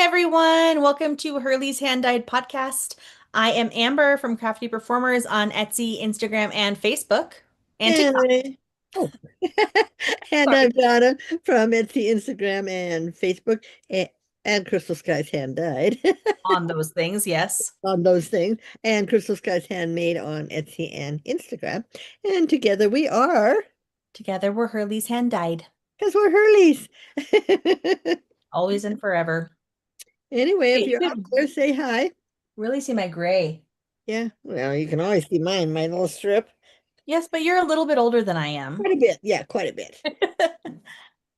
everyone. Welcome to Hurley's Hand Dyed Podcast. I am Amber from Crafty Performers on Etsy, Instagram, and Facebook, and TikTok. And oh, and Sorry. I'm Donna from Etsy, Instagram, and Facebook, and Crystal Skies Hand Dyed On those things, yes. on those things, and Crystal Skies Handmade on Etsy and Instagram. And together we are, Together, we're Hurley's Hand Dyed, because we're Hurleys. always and forever. Anyway, Hey, if you you're out could there, say hi. really see my gray. Yeah, well, you can always see mine, my little strip. Yes, but you're a little bit older than I am. Quite a bit. Yeah, quite a bit.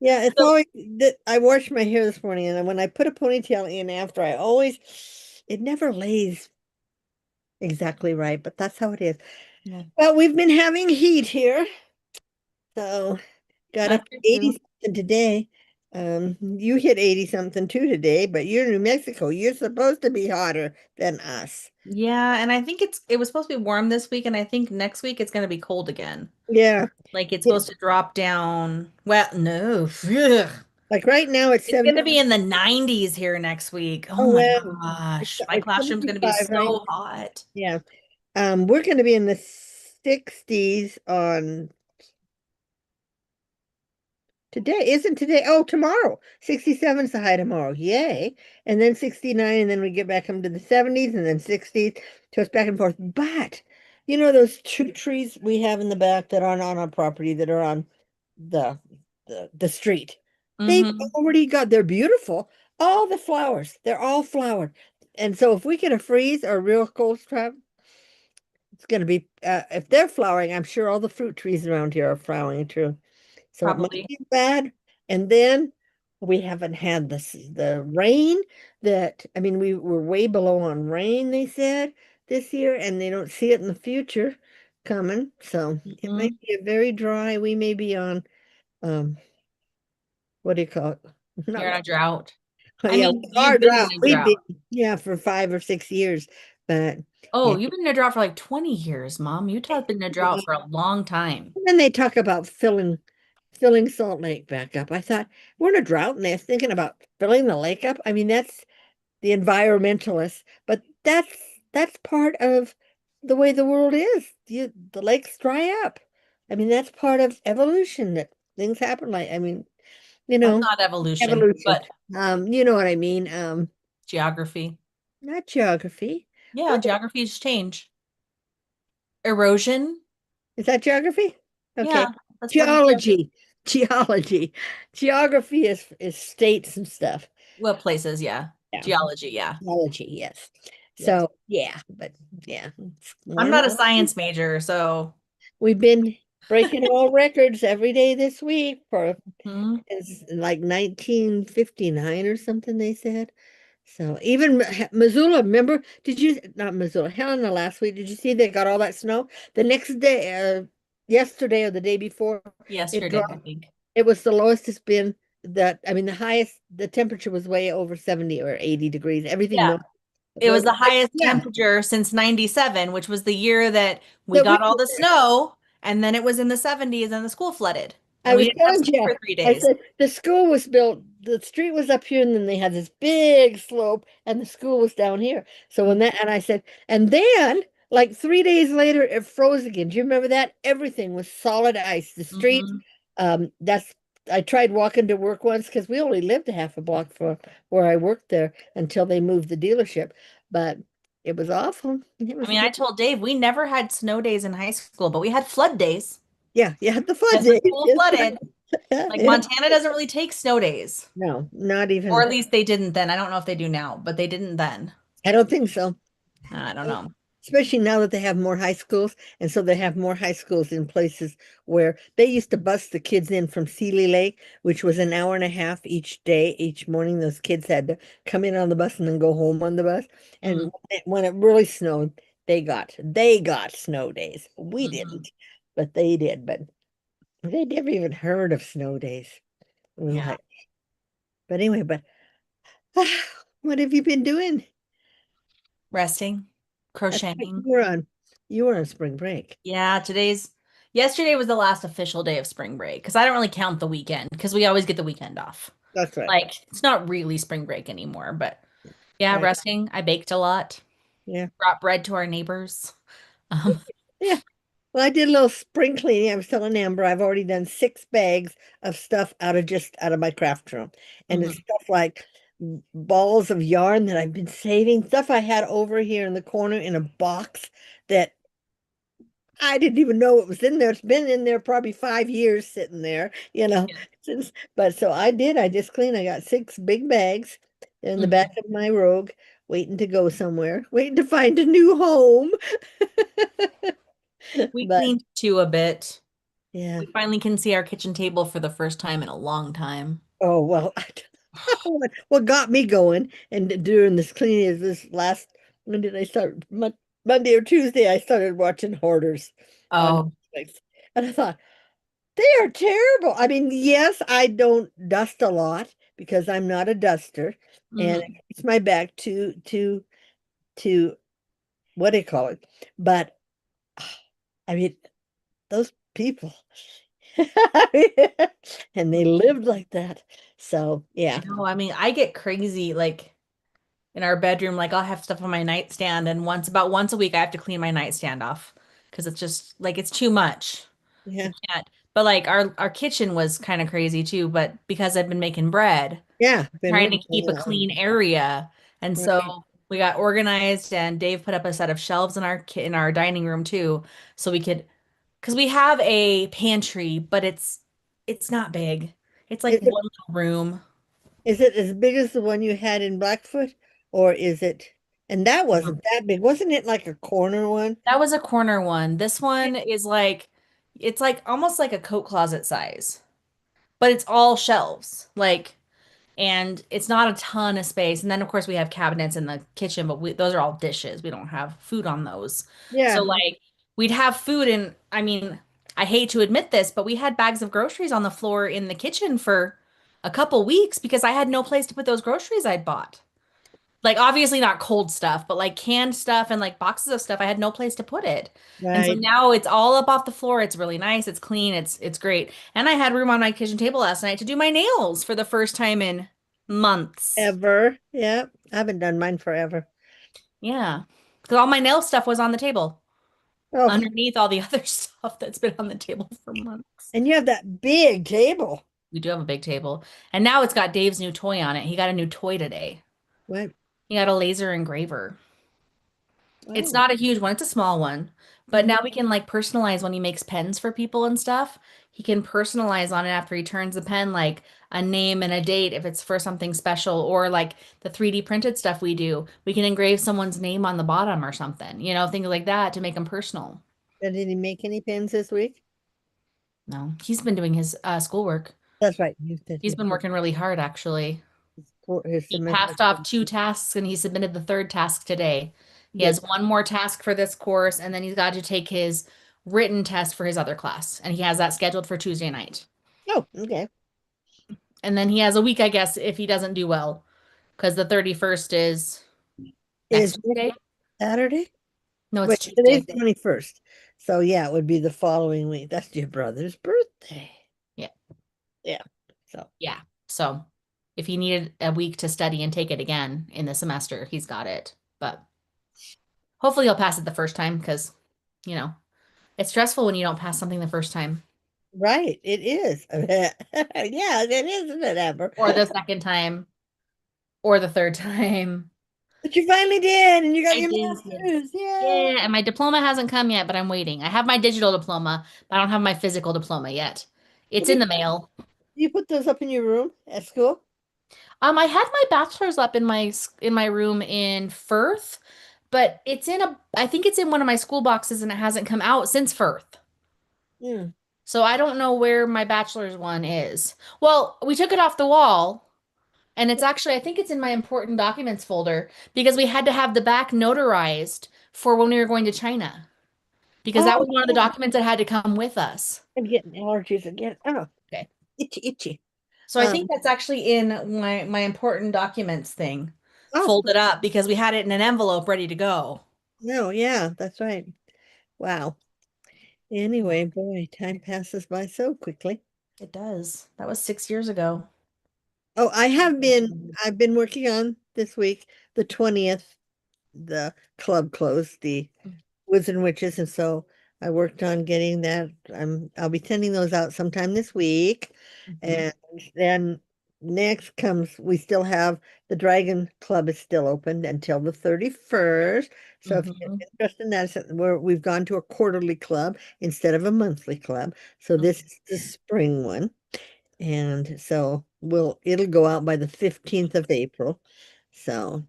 Yeah, it's So, always that I washed my hair this morning, and when I put a ponytail in after, it never lays exactly right, but that's how it is. yeah, Well, we've been having heat here, so got that's up to good 80 too. something today. You hit 80 something too today, but you're in New Mexico. You're supposed to be hotter than us. Yeah, and I think it was supposed to be warm this week, and I think next week it's going to be cold again. Yeah. Like it's Yeah. supposed to drop down. Well, no. Ugh. Like right now it's It's going to 70. be in the 90s here next week. Oh Oh, my well, gosh. My it's classroom's going to be 75, right? so hot. Yeah. We're going to be in the 60s on today. Isn't today? Oh, tomorrow. 67 is the high tomorrow. Yay. And then 69, and then we get back into the 70s and then 60s. So it's back and forth. But you know those two trees we have in the back that aren't on our property that are on the the street. They've Hmm. already got, they're beautiful. All the flowers, they're all flowered. And so if we get a freeze or a real cold snap, it's going to be, if they're flowering, I'm sure all the fruit trees around here are flowering too. So it might Probably. be bad. And then we haven't had the rain that, I mean, we were way below on rain, they said this year, and they don't see it in the future coming. So it might Hmm. be a very dry, we may be on, um, what do you call it? You're Not, in a drought. I yeah, mean, we are you've been drought. in a We've been, drought. yeah, for 5 or 6 years. But Oh, yeah. you've been in a drought for like 20 years, Mom. Utah's been in a drought for a long time. And then they talk about filling Salt Lake back up. I thought we're in a drought and they're thinking about filling the lake up. I mean, that's the environmentalists, but that's part of the way the world is. The lakes dry up. I mean, that's part of evolution that things happen like, I mean, you That's know, not evolution, evolution. but You know what I mean? geography. Not geography. Yeah, What geographies change. Erosion. is that geography? Yeah, Okay. that's part of geography. Geology. Geology. Geography is states and stuff. Well, places, yeah. Yeah. Geology, yeah. Technology, yes. Yes. So yeah, but yeah, it's I'm one of not a those. science major, so We've been breaking all records every day this week for hmm. it's like 1959 or something, they said. So even Missoula, remember, did you not Missoula, Helena last week, did you see they got all that snow? The next day, yesterday or the day before, it Yesterday, I dropped. think. It was the lowest it's been that I mean the highest the temperature was way over 70 or 80 degrees. Everything Yeah. melted. It So it was was the like, highest yeah, temperature since 97, which was the year that we that we got all the snow, and then it was in the 70s and the school flooded. I And we was didn't have telling school you, for three I days. said the school was built, the street was up here, and then they had this big slope, and the school was down here. So when that, and I said, and then like 3 days later, it froze again. Do you remember that? Everything was solid ice. The street, Hmm. that's, I tried walking to work once because we only lived a half a block from where I worked there until they moved the dealership. But it was awful. It I was, mean, I told Dave we never had snow days in high school, but we had flood days. yeah, you had the fun Yes, the days. school flooded. Like Yeah. Montana doesn't really take snow days, No, not or even. at least they didn't then. I don't know if they do now, but they didn't then. I don't think so. I don't know. Especially now that they have more high schools. And so they have more high schools in places where they used to bus the kids in from Sealy Lake, which was an hour and a half each day, each morning. Those kids had to come in on the bus and then go home on the bus. And Mm, when it really snowed, they got snow days. We mhm. didn't, but they did. But they never even heard of snow days. It was Yeah, like, but anyway, but what have you been doing? resting, That's right, crocheting. you were on spring break. Yeah, yesterday was the last official day of spring break because I don't really count the weekend because we always get the weekend off. That's right. Like it's not really spring break anymore, but yeah, Right. resting. I baked a lot, Yeah. brought bread to our neighbors. Um, Yeah. Well, I did a little spring cleaning. I was telling Amber I've already done 6 bags of stuff out of my craft room. And it's mhm. stuff like balls of yarn that I've been saving, stuff I had over here in the corner in a box that I didn't even know it was in there. It's been in there probably 5 years sitting there, Yeah. since, but so I did. I just cleaned. I got 6 big bags in the back Mhm. of my Rogue, waiting to go somewhere, waiting to find a new home. We But cleaned too a bit. yeah. We finally can see our kitchen table for the first time in a long time. Oh, well, what got me going and doing this cleaning is this last, when did I start? Monday or Tuesday, I started watching Hoarders on Oh, Netflix. And I thought, they are terrible. I mean, yes, I don't dust a lot because I'm not a duster, and mhm. it's my back to what do you call it? But I mean, those people, and they lived like that. So I yeah, know. I mean, I get crazy like in our bedroom. Like I'll have stuff on my nightstand, and about once a week, I have to clean my nightstand off because it's just like it's too much. I yeah, can't. But like our kitchen was kind of crazy too. But because I've been making bread, yeah. Been trying to working keep a on clean area, and right. so we got organized. And Dave put up a set of shelves in in our dining room too, so we could because we have a pantry, but it's not big. It's like Is one it little room. is it as big as the one you had in Blackfoot, or is it? And that wasn't that big, wasn't it? Like a corner one? That was a corner one. This one is like it's like almost like a coat closet size, but it's all shelves. Like and it's not a ton of space. And then of course we have cabinets in the kitchen, but those are all dishes. We don't have food on those. So Yeah, like we'd have food and I mean, I hate to admit this, but we had bags of groceries on the floor in the kitchen for a couple weeks because I had no place to put those groceries I'd bought. Like obviously not cold stuff, but like canned stuff and like boxes of stuff. I had no place to put it. And so right. now it's all up off the floor. It's really nice. It's clean. It's great. And I had room on my kitchen table last night to do my nails for the first time in months. Ever. Yeah, I haven't done mine forever. Yeah. Because all my nail stuff was on the table Oh, underneath all the other stuff that's been on the table for months. and you have that big table. We do have a big table. And now it's got Dave's new toy on it. He got a new toy today. What? He got a laser engraver. It's Oh. not a huge one, it's a small one. But Mhm. now we can like personalize when he makes pens for people and stuff. He can personalize on it after he turns the pen, like a name and a date if it's for something special, or like the 3D printed stuff we do. We can engrave someone's name on the bottom or something, things like that to make them personal. And did he make any pens this week? No, he's been doing his schoolwork. That's right. You said He's been working really hard, actually. his He semester. passed off 2 tasks and he submitted the third task today. He Good. has one more task for this course, and then he's got to take his written test for his other class. And he has that scheduled for Tuesday night. Oh, okay. And then he has a week, I guess, if he doesn't do well, because the 31st is next Is it Tuesday. Saturday? No, it's Wait, today's Tuesday. 21st. So yeah, it would be the following week. That's your brother's birthday. Yeah. Yeah. So Yeah. So if he needed a week to study and take it again in the semester, he's got it. But hopefully he'll pass it the first time because, you know, it's stressful when you don't pass something the first time right, it is. Yeah, it is, isn't it, Amber? or the second time or the third time. But you finally did, and you got I your did. master's. Yay! Yeah, and my diploma hasn't come yet, but I'm waiting. I have my digital diploma, but I don't have my physical diploma yet. What It's do in the mail. you put those up in your room at school? I had my bachelor's up in my room in Firth, but I think it's in one of my school boxes and it hasn't come out since Firth. Hmm. So I don't know where my bachelor's one is. Well, we took it off the wall and it's actually I think it's in my important documents folder because we had to have the back notarized for when we were going to China because that Oh, was one of the documents that had to come with us. I'm getting allergies again. Oh, Okay. itchy, itchy. So I think that's actually in my important documents thing Oh, folded up because we had it in an envelope ready to go. no, yeah, that's right. Wow. Anyway, boy, time passes by so quickly. It does. That was 6 years ago. Oh, I've been working on this week, the 20th, the club closed, the Woods and Witches, and so I worked on getting that. I'll be sending those out sometime this week. Mhm. And then next comes, we still have the Dragon Club is still open until the 31st. So if you're Mhm. interested in that, we've gone to a quarterly club instead of a monthly club. So this is the spring one. And so it'll go out by the 15th of April. So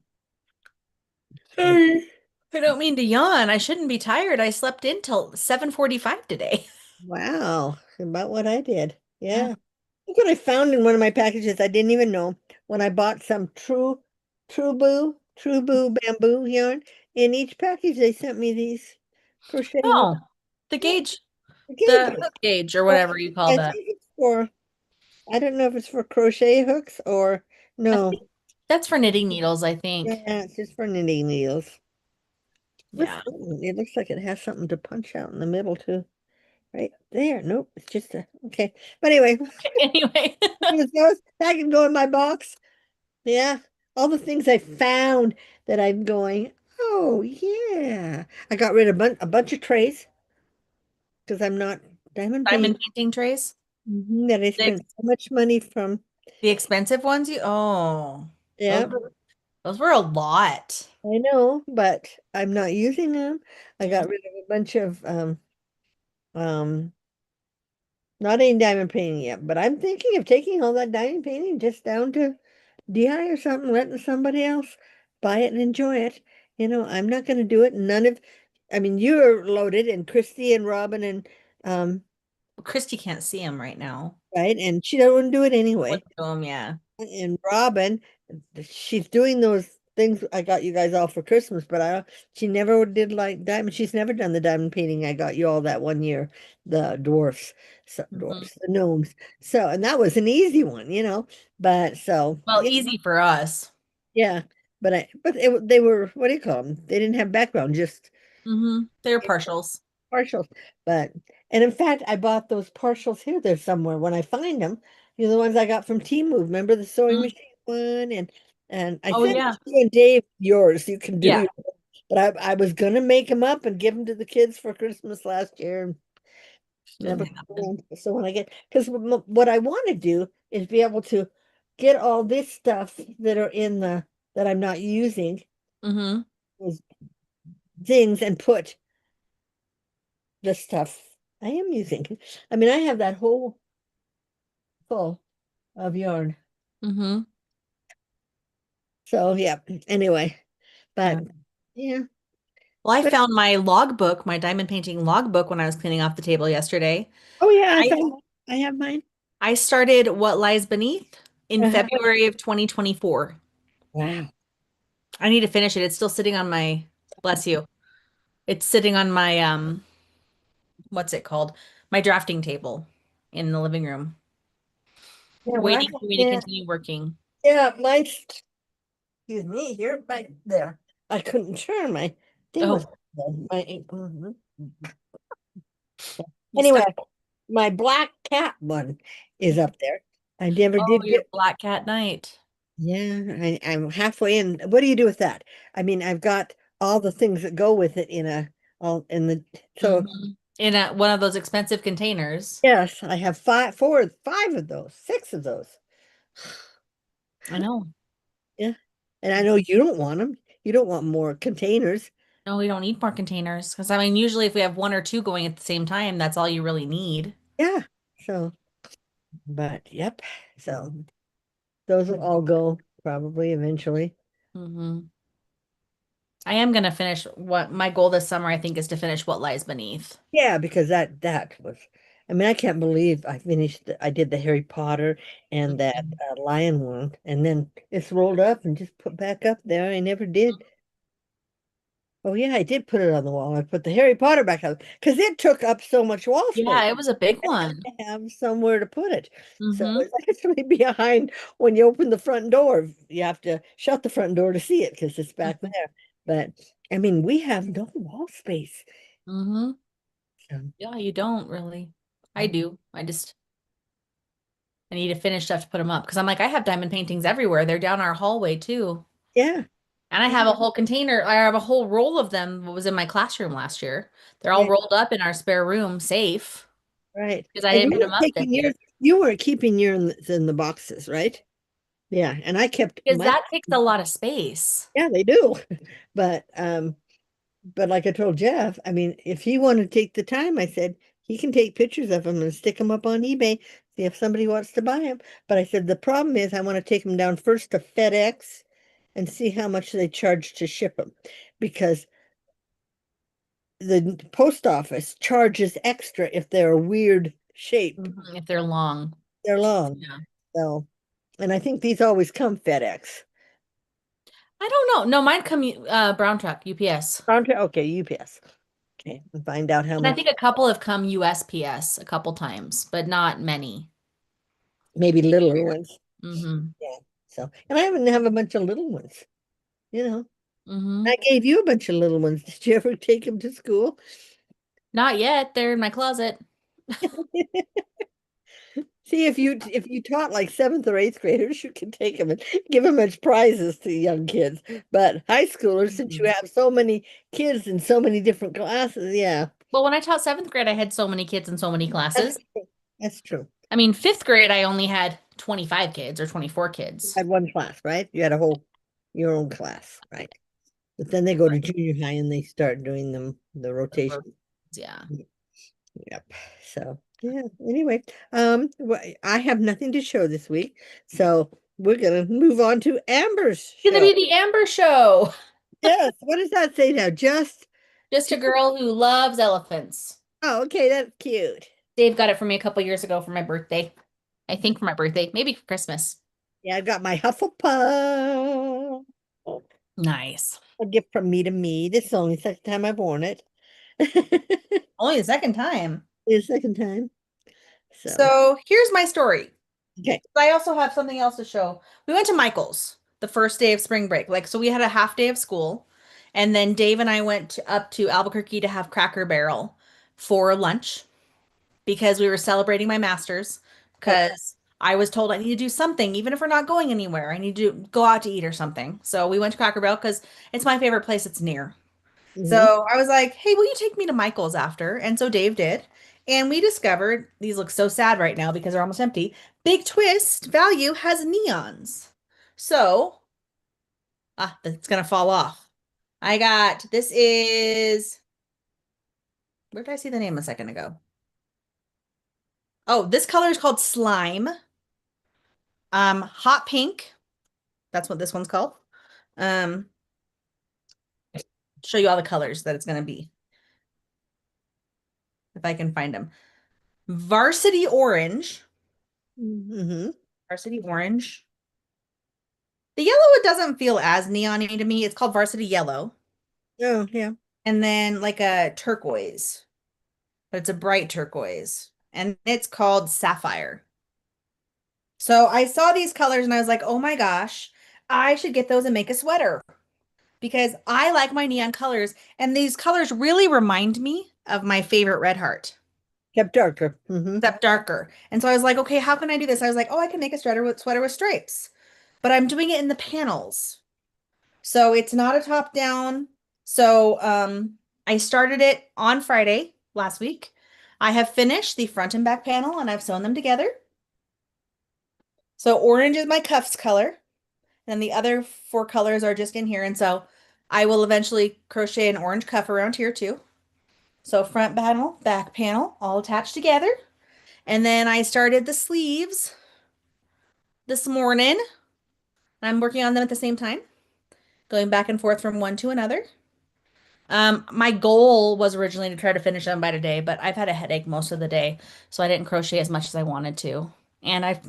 yeah. Sorry. I don't mean to yawn. I shouldn't be tired. I slept in till 7:45 today. Wow, about what I did. Yeah. Yeah. Look what I found in one of my packages. I didn't even know when I bought some True Boo bamboo yarn. In each package, they sent me these crochet hooks. Oh, the Yeah, gauge, okay, the hook gauge or but whatever you call I that. think it's for, I don't know if it's for crochet hooks or I no. think that's for knitting needles, I think. Yeah, it's just for knitting needles. What's Yeah. that one? It looks like it has something to punch out in the middle too. Right there. Nope, it's just a, okay. But anyway, Anyway. I can go in my box. Yeah, all the things I found that I'm going, oh yeah. I got rid of a bunch of trays because I'm not diamond painting. Diamond painting trays. That I The, ex- spent so much money from. the expensive ones those Yeah, those were a lot. I know, but I'm not using them. I Yeah. got rid of a bunch of um not any diamond painting yet, but I'm thinking of taking all that diamond painting just down to DI or something, letting somebody else buy it and enjoy it. I'm not going to do it. I mean, you're loaded, and Christy and Robin and um, Christy can't see them right now. right, and she don't want to do it What anyway. to them, yeah. And Robin, she's doing those things I got you guys all for Christmas, but she never did like diamond. She's never done the diamond painting I got you all that one year, the Mhm. dwarfs, the gnomes. So, and that was an easy one, But so, Well, yeah, easy for us. yeah. They were, what do you call them? They didn't have background, just They're partials. partials. But, and in fact, I bought those partials here. They're somewhere. When I find them, the ones I got from Temu. Remember the sewing Mhm. machine one? And I Oh sent yeah. you and Dave yours. You can do Yeah. yours. But I was gonna make them up and give them to the kids for Christmas last year. And Didn't never happen. happened. So when I get, because what I want to do is be able to get all this stuff that I'm not using, Mm-hmm. those things, and put the stuff I am using. I mean, I have that whole full of yarn. Mm-hmm. So yeah, anyway, but Yeah. yeah, Well, I but found my logbook, my diamond painting logbook when I was cleaning off the table yesterday. oh yeah, I I have mine. I started What Lies Beneath in Uh-huh. February of 2024. Wow. I need to finish it. It's still sitting on my, bless you. It's sitting on my what's it called? My drafting table in the living room, Yeah, when I waiting got for me to that, continue working. yeah, mine's, excuse me, here back there. I couldn't turn my thing was Oh, my mhm. you Anyway, stuck. my black cat one is up there. I never Oh, did your get. Black Cat Night. Yeah, I'm halfway in. What do you do with that? I mean, I've got all the things that go with it all in the, so In one of those expensive containers. yes, I have five of those, six of those. I know. Yeah. And I know you don't want them. You don't want more containers. No, we don't need more containers because I mean, usually if we have one or two going at the same time, that's all you really need. Yeah. So, but yep. So those will all go probably eventually. hmm I am gonna finish what my goal this summer, I think, is to finish What Lies Beneath. Yeah, because that was, I mean, I can't believe I did the Harry Potter and that Mhm. lion one, and then it's rolled up and just put back up there. I never did. Oh yeah, I did put it on the wall. I put the Harry Potter back up because it took up so much wall Yeah, space. it was a big one. To have somewhere to put it. So hmm it's actually behind when you open the front door. You have to shut the front door to see it because it's back there. But I mean, we have no wall space. hmm So, Yeah, you don't really. I do. I just I need to finish stuff to put them up because I'm like, I have diamond paintings everywhere. They're down our hallway too. Yeah. And I Yeah. have a whole container. I have a whole roll of them that was in my classroom last year. They're all Right. rolled up in our spare room, safe, Right. because I And didn't you put them were up this taking year. yours, you weren't keeping yours in the boxes, right? Yeah. And I kept Because my, that takes a lot of space. yeah, they do. But like I told Jeff, I mean, if he wanted to take the time, I said he can take pictures of them and stick them up on eBay, see if somebody wants to buy them. But I said the problem is I want to take them down first to FedEx and see how much they charge to ship them because the post office charges extra if they're a weird shape. Mhm, if they're long. They're long. Yeah. So, and I think these always come FedEx. I don't know. No, mine come brown truck, UPS. Okay, UPS. Okay, and find out how And I much. think a couple have come USPS a couple times, but not many. Maybe littler ones. Mm-hmm. Yeah. So, and I haven't have a bunch of little ones, you know. Mm-hmm. I gave you a bunch of little ones. Did you ever take them to school? Not yet. They're in my closet. See, if you taught like seventh or eighth graders, you can take them and give them as prizes to young kids. But high schoolers, since you Mhm. have so many kids in so many different classes, yeah, Well, when I taught seventh grade, I had so many kids in so many that's classes. true. That's true. I mean, fifth grade, I only had 25 kids or 24 You kids. had one class, right? You had a whole your own class, right? But then they go to junior high and they start doing the rotation. Yeah. Yep. So yeah. Anyway, I have nothing to show this week, so we're gonna move on to Amber's It's gonna show. be the Amber Show. Yes. What does that say now? Just a Just. girl who loves elephants. Oh, okay. That's cute. Dave got it for me a couple years ago for my birthday. I think for my birthday, maybe for Christmas. Yeah, I've got my Hufflepuff. Nice. A gift from me to me. This is the only second time I've worn it. Only the second time. The second time. So So here's my story. okay. I also have something else to show. We went to Michael's the first day of spring break. Like, so we had a half day of school, and then Dave and I went up to Albuquerque to have Cracker Barrel for lunch because we were celebrating my master's. Okay. Because I was told I need to do something, even if we're not going anywhere. I need to go out to eat or something. So we went to Cracker Barrel because it's my favorite place. It's near. Hmm. So I was like, hey, will you take me to Michael's after? And so Dave did. And we discovered these look so sad right now because they're almost empty. Big Twist Value has neons. So, it's gonna fall off. I got this is where did I see the name a second ago? Oh, this color is called Slime. Hot pink. That's what this one's called. Um, show you all the colors that it's gonna be if I can find them. Varsity orange. Hmm. Varsity orange. The yellow, it doesn't feel as neon-y to me. It's called Varsity Yellow. Oh, yeah. And then like a turquoise, but it's a bright turquoise. And it's called Sapphire. So I saw these colors and I was like, oh my gosh, I should get those and make a sweater because I like my neon colors. And these colors really remind me of my favorite Red Heart, Kept darker. Hmm. except darker. And so I was like, okay, how can I do this? I was like, oh, I can make a sweater with stripes, but I'm doing it in the panels. So it's not a top down. So I started it on Friday last week. I have finished the front and back panel and I've sewn them together. So orange is my cuffs color, and the other four colors are just in here. And so I will eventually crochet an orange cuff around here too. So front panel, back panel, all attached together. And then I started the sleeves this morning. I'm working on them at the same time, going back and forth from one to another. My goal was originally to try to finish them by today, but I've had a headache most of the day, so I didn't crochet as much as I wanted to. And I've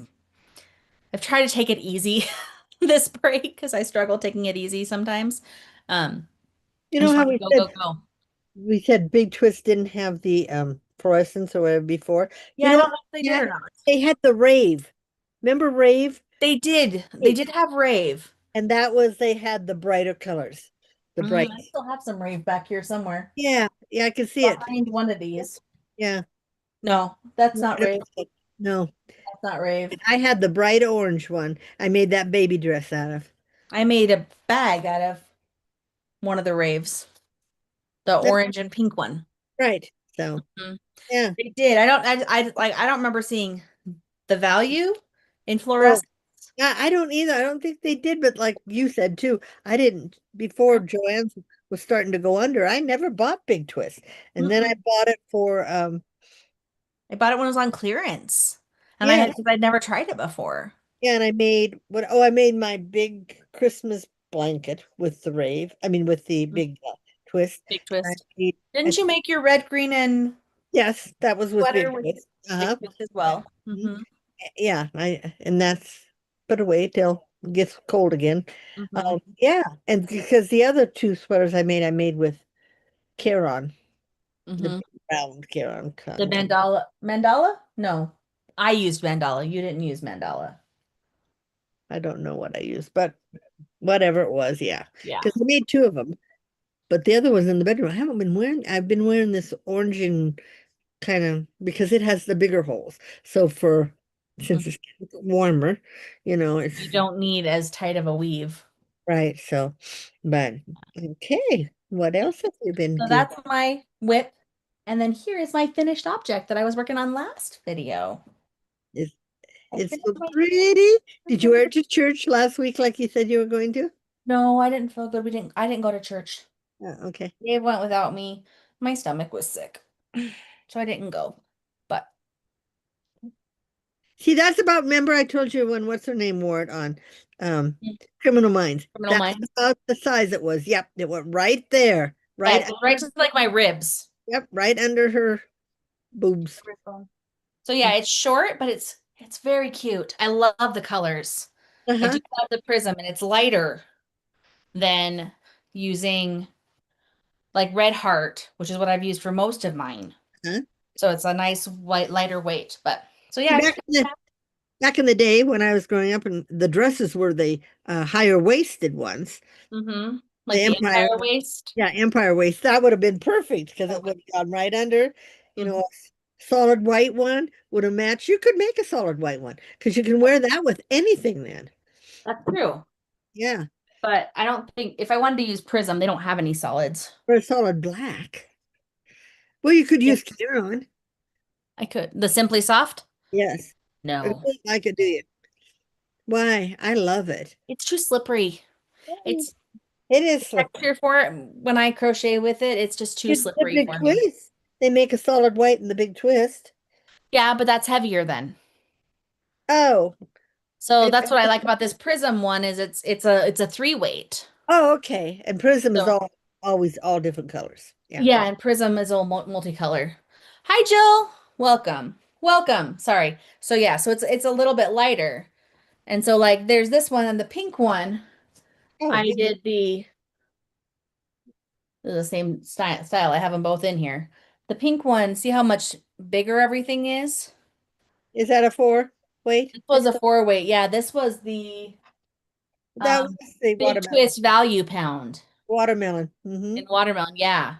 tried to take it easy this break because I struggle taking it easy sometimes. You I know just how want to go, go, go. we said Big Twist didn't have the fluorescence or whatever before. Yeah, You I know don't what know if they they did had? or not. They had the rave. Remember rave? They did. They Hey, did have rave. and that was they had the brighter colors. The bright. I still have some rave back here somewhere Yeah, yeah, I can see it. behind one of these. Yeah. No, that's No, not rave. no. not rave. I had the bright orange one. I made that baby dress out of. I made a bag out of one of the raves, the That's orange and pink one. right. So, Mhm. yeah. They did. I don't remember seeing the value in Oh, fluorescence. yeah, I don't either. I don't think they did, but like you said too, I didn't before Joanne's was starting to go under. I never bought Big Twist. And then I Mm-mm. bought it for I bought it when it was on clearance, and yeah, because I'd never tried it before. yeah, and I made what I made my big Christmas blanket with the rave. I mean with the Mm. big twist. Big I twist. made, Didn't I, you make your red, green, and yes, that was with sweater Big with Twist. big Uh-huh. twist as well? Mhm. Mm-hmm. Yeah, I and that's put away till it gets cold again. Mm-hmm. Yeah, and because the other two sweaters I made with Caron, the Mm-hmm. big round Caron The cotton. mandala? No, I used mandala. You didn't use mandala. I don't know what I used, but whatever it was, yeah. Yeah. Because I made two of them, but the other was in the bedroom. I haven't been wearing. I've been wearing this orange and kind of because it has the bigger holes. So for since Mhm. it's warmer, You it's don't need as tight of a weave. right. So, but okay. What else have you been So doing? that's my whip. And then here is my finished object that I was working on last video. It's I it's finished so my pretty. Did you wear it to church last week like you said you were going to? No, I didn't feel good. I didn't go to church. Okay. Dave went without me. My stomach was sick. So I didn't go. But See, that's about, remember I told you when what's her name wore it on um mm, Criminal Minds. Criminal That's Minds. about the size it was. Yep, it went right there. Yeah, Right it goes right to like my ribs. yep, right under her boobs. So yeah, it's short, but it's very cute. I love the colors. I Uh-huh. do love the prism, and it's lighter than using like Red Heart, which is what I've used for most of mine. Uh-huh. So it's a nice white, lighter weight. But so yeah, See, back in the day when I was growing up and the dresses were the higher waisted ones, like the the Empire, Empire waist. yeah, Empire waist, that would have been perfect because it would have gone right under, Mhm. a solid white one would have matched. You could make a solid white one because you can wear that with anything then. That's true. Yeah, But I don't think if I wanted to use Prism, they don't have any solids. or a solid black. Well, you could Yeah. use Caron. I could. The Simply Soft? Yes. I No. don't like it, do you? Why? I love it. It's too slippery. It's It is slippery. texture for it. When I crochet with it, it's just too The slippery big for me. twist. They make a solid white in the big twist. Yeah, but that's heavier then. Oh, So it, that's what I like about this Prism one is it's a three weight. oh, okay. And Prism is So always all different colors. Yeah. yeah, and Prism is all multicolor. Hi, Jill. Welcome. Welcome. Sorry. So yeah, so it's a little bit lighter. And so like there's this one and the pink one. Oh, I did the same style. I have them both in here. The pink one, see how much bigger everything is? is that a four? Wait, This I was a still, four weight. Yeah, this was the that was the Big watermelon. Twist Value Pound Watermelon. Mm-hmm. in watermelon. Yeah,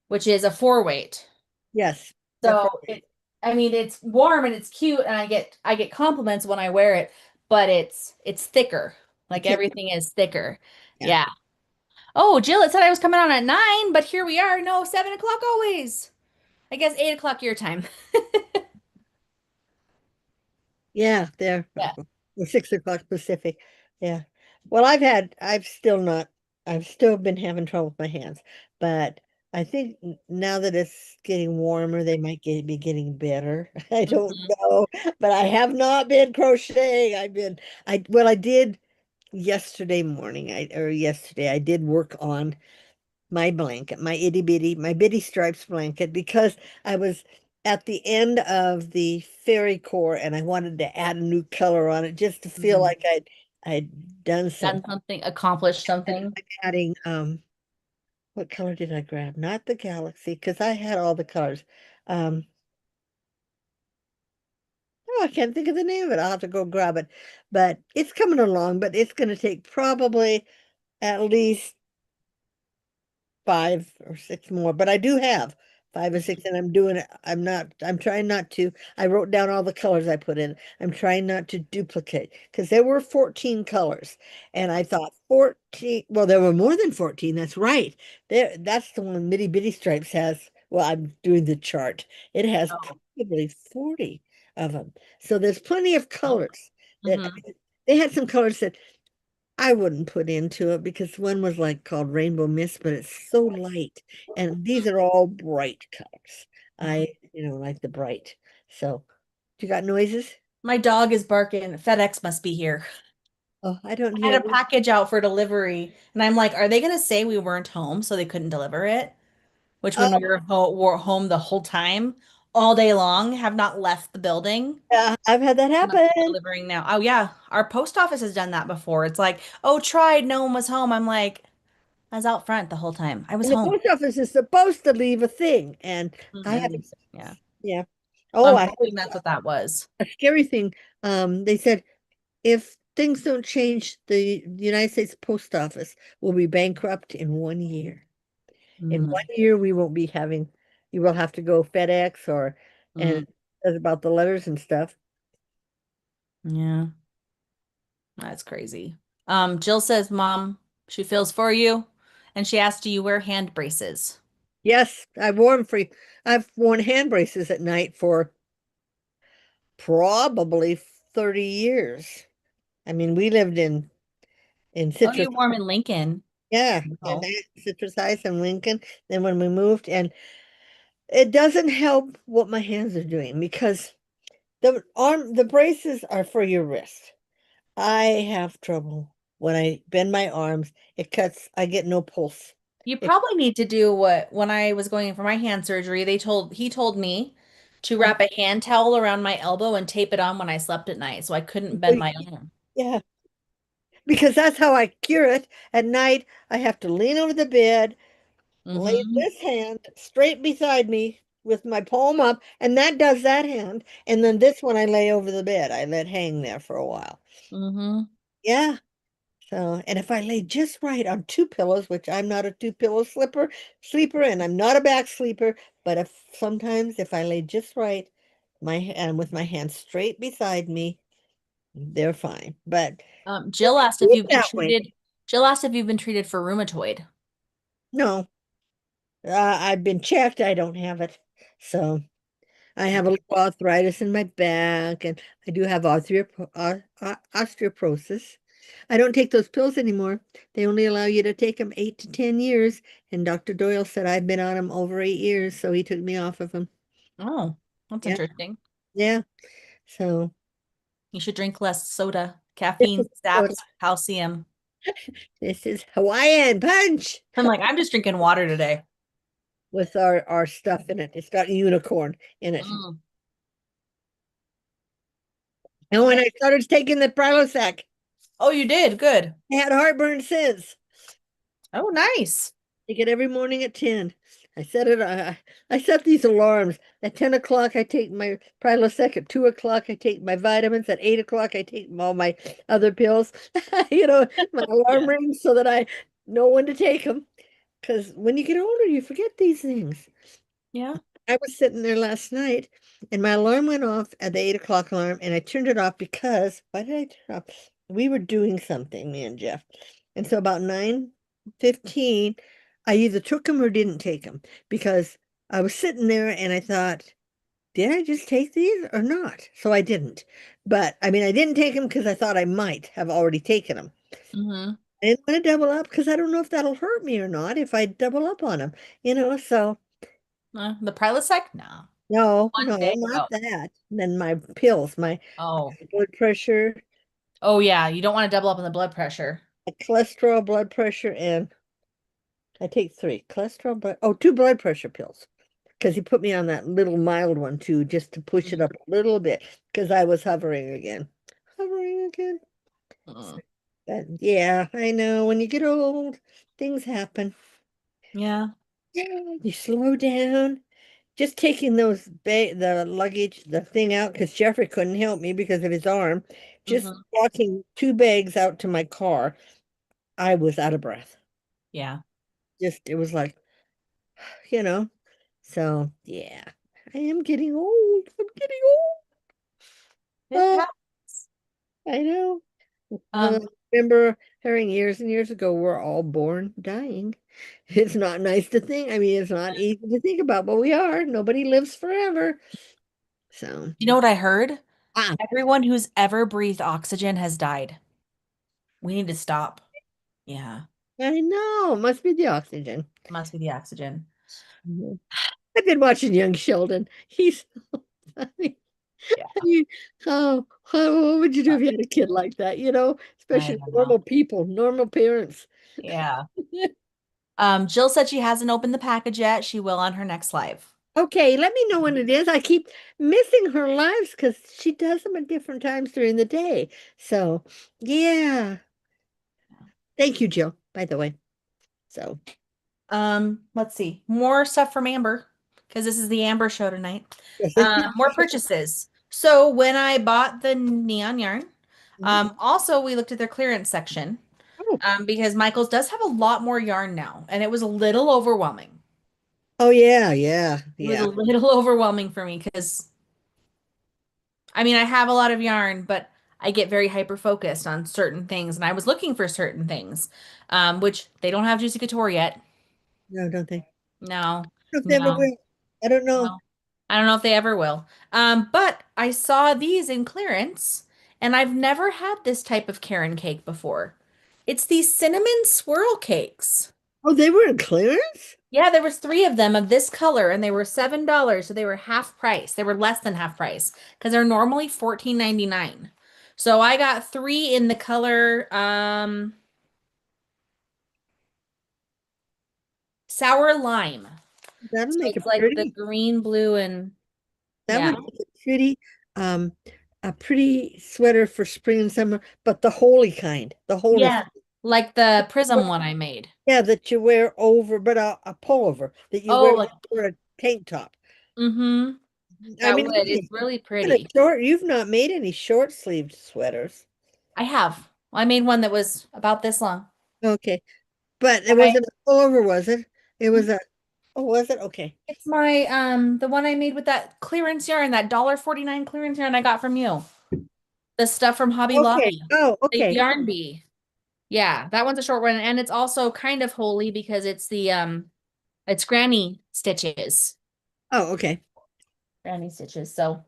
which is a four weight. Yes. The four. So I mean, it's warm and it's cute, and I get compliments when I wear it, but it's thicker. Like It's everything is thicker. yeah. Yeah. Oh, Jill, it said I was coming on at 9, but here we are. No, 7 o'clock always. I guess 8 o'clock your time. Yeah, there. Yeah. 6 o'clock Pacific. Yeah. Well, I've still been having trouble with my hands, but I think now that it's getting warmer, they might be getting better. I don't Mhm. know, but I have not been crocheting. Well, I did yesterday morning, or yesterday, I did work on my blanket, my bitty stripes blanket, because I was at the end of the fairy core and I wanted to add a new color on it just to feel Mhm. like I'd done Done something. something, accomplished And something. I'm adding what color did I grab? Not the galaxy, because I had all the colors. Um oh, I can't think of the name of it. I'll have to go grab it. But it's coming along, but it's gonna take probably at least 5 or 6 more. But I do have five or six, and I'm doing it. I'm trying not to. I wrote down all the colors I put in. I'm trying not to duplicate because there were 14 colors. And I thought 14, well, there were more than 14. That's right. That's the one Mitty Bitty Stripes has. Well, I'm doing the chart. It has Oh. probably 40 of them. So there's plenty of Oh. colors that Hmm. they had some colors that I wouldn't put into it because one was like called Rainbow Mist, but it's so light. And these are all bright colors. Like the bright. So, you got noises? My dog is barking. FedEx must be here. Oh, I don't I hear had a them. package out for delivery, and I'm like, are they going to say we weren't home so they couldn't deliver it? Which when we Oh, were home the whole time, all day long, have not left the building. yeah, I've had that Must be happen. delivering now. Oh yeah, our post office has done that before. It's like, oh, tried, no one was home. I'm like, I was out front the whole time. I was And the home. post office is supposed to leave a thing. And I haven't, Yeah. yeah. So Oh, I'm I had hoping that's what that was. a scary thing. They said if things don't change, the United States Post Office will be bankrupt in 1 year. In Mm, 1 year, we won't be having, you will have to go FedEx and mm, it says about the letters and stuff. yeah, that's crazy. Jill says, Mom, she feels for you, and she asked, do you wear hand braces? Yes, I've worn hand braces at night for probably 30 years. I mean, we lived in Oh, Citrus, you wore them in Lincoln. yeah, and Oh. Citrus Heights and Lincoln. Then when we moved, and it doesn't help what my hands are doing because the braces are for your wrist. I have trouble when I bend my arms. It cuts. I get no pulse. You It, probably need to do what when I was going in for my hand surgery, he told me to uh, wrap a hand towel around my elbow and tape it on when I slept at night so I couldn't bend my arm. yeah, because that's how I cure it. At night, I have to lean over the bed, lay Mm-hmm. this hand straight beside me with my palm up, and that does that hand. And then this one I lay over the bed. I let hang there for a while. Mm-hmm. Yeah. So, and if I lay just right on two pillows, which I'm not a two pillow sleeper, and I'm not a back sleeper, but if sometimes if I lay just right, and with my hands straight beside me, they're fine. But Jill asked do if it you've been that way. treated. Jill asked if you've been treated for rheumatoid. No, I've been checked. I don't have it. So I have a little arthritis in my back, and I do have osteoporosis. I don't take those pills anymore. They only allow you to take them 8 to 10 years. And Dr. Doyle said I've been on them over 8 years, so he took me off of them. Oh, that's Yeah, interesting. yeah. So You should drink less soda. this Caffeine is what saps calcium. this is Hawaiian punch I'm like, I'm just drinking water today. with our stuff in it. It's got unicorn in it. Mm. And when I started taking the Prilosec, Oh, you did? Good. I had heartburn since. Oh, nice. Take it every morning at 10. I set it, I set these alarms. At 10 o'clock, I take my Prilosec. At 2 o'clock, I take my vitamins. At 8 o'clock, I take all my other pills. My alarm Yeah. rings so that I know when to take them. Because when you get older, you forget these things. Yeah. I was sitting there last night and my alarm went off at the 8 o'clock alarm and I turned it off because why did I turn it off? We were doing something, me and Jeff. And so about 9:15, I either took them or didn't take them because I was sitting there and I thought, did I just take these or not? So I didn't. But I mean, I didn't take them because I thought I might have already taken them. Mm-hmm. I didn't want to double up because I don't know if that'll hurt me or not if I double up on them. So The Prilosec? No. no, One no, day. not Oh. that. Then my pills, my Oh. blood pressure, Oh yeah. You don't want to double up on the blood pressure. my cholesterol, blood pressure, and I take three cholesterol, two blood pressure pills. Because he put me on that little mild one too, just to push it up a little bit, because I was hovering again. Hovering again. Mm. But yeah, I know when you get old, things happen. Yeah. Yeah, you slow down. Just taking the luggage, the thing out, because Jeffrey couldn't help me because of his arm. Just Hmm. walking two bags out to my car, I was out of breath. Yeah. Just it was like, you know. So yeah, I am getting old. I'm getting old. It Oh, happens. I know. I Um, remember hearing years and years ago, we're all born dying. It's not nice to think. I mean, it's not easy to think about, but we are. Nobody lives forever. So, you know what I heard? ah, Everyone who's ever breathed oxygen has died. We need to stop. Yeah, I know. Must be the oxygen. must be the oxygen. Mhm. I've been watching Young Sheldon. He's so funny. Yeah, I mean, what would you do if you had a kid like that? I Especially don't know. normal people, normal parents. Yeah. Jill said she hasn't opened the package yet. She will on her next live. Okay, let me know when it is. I keep missing her lives because she does them at different times during the day. So, yeah. Thank you, Jill, by the way. So, Let's see. More stuff from Amber because this is the Amber show tonight. yes, this is More purchases. So when I bought the neon yarn, Mhm. also we looked at their clearance section, Oh, because Michael's does have a lot more yarn now, and it was a little overwhelming. oh yeah, yeah, It was a yeah. little overwhelming for me because I mean I have a lot of yarn, but I get very hyper focused on certain things, and I was looking for certain things, which they don't have Juicy Couture yet. No, don't they? No, If they ever no. will. I don't know. Well, I don't know if they ever will. But I saw these in clearance, and I've never had this type of Karen cake before. It's these cinnamon swirl cakes. Oh, they were in clearance? Yeah, there was three of them of this color, and they were $7, so they were half price. They were less than half price because they're normally $14.99. So I got three in the color sour lime. That'll So make it's it like the pretty. green, blue, and That yeah. would make it pretty, um, a pretty sweater for spring and summer, but the holy kind, the holy, Yeah. Like the prism one I made. yeah, that you wear over, but a pullover that you Oh, wear like over a tank top. mm-hmm. I That mean, would. It's okay, really even a pretty. short, you've not made any short sleeved sweaters. I have. I made one that was about this long. Okay, but it I, wasn't a pullover, was it? It was a, oh, was it? Okay. it's my the one I made with that clearance yarn, that $1.49 clearance yarn I got from you. The stuff from Hobby Okay. Lobby. Oh, The okay. yarn bee. Yeah, that one's a short one, and it's also kind of holy because it's granny stitches. Oh, okay. Granny stitches. So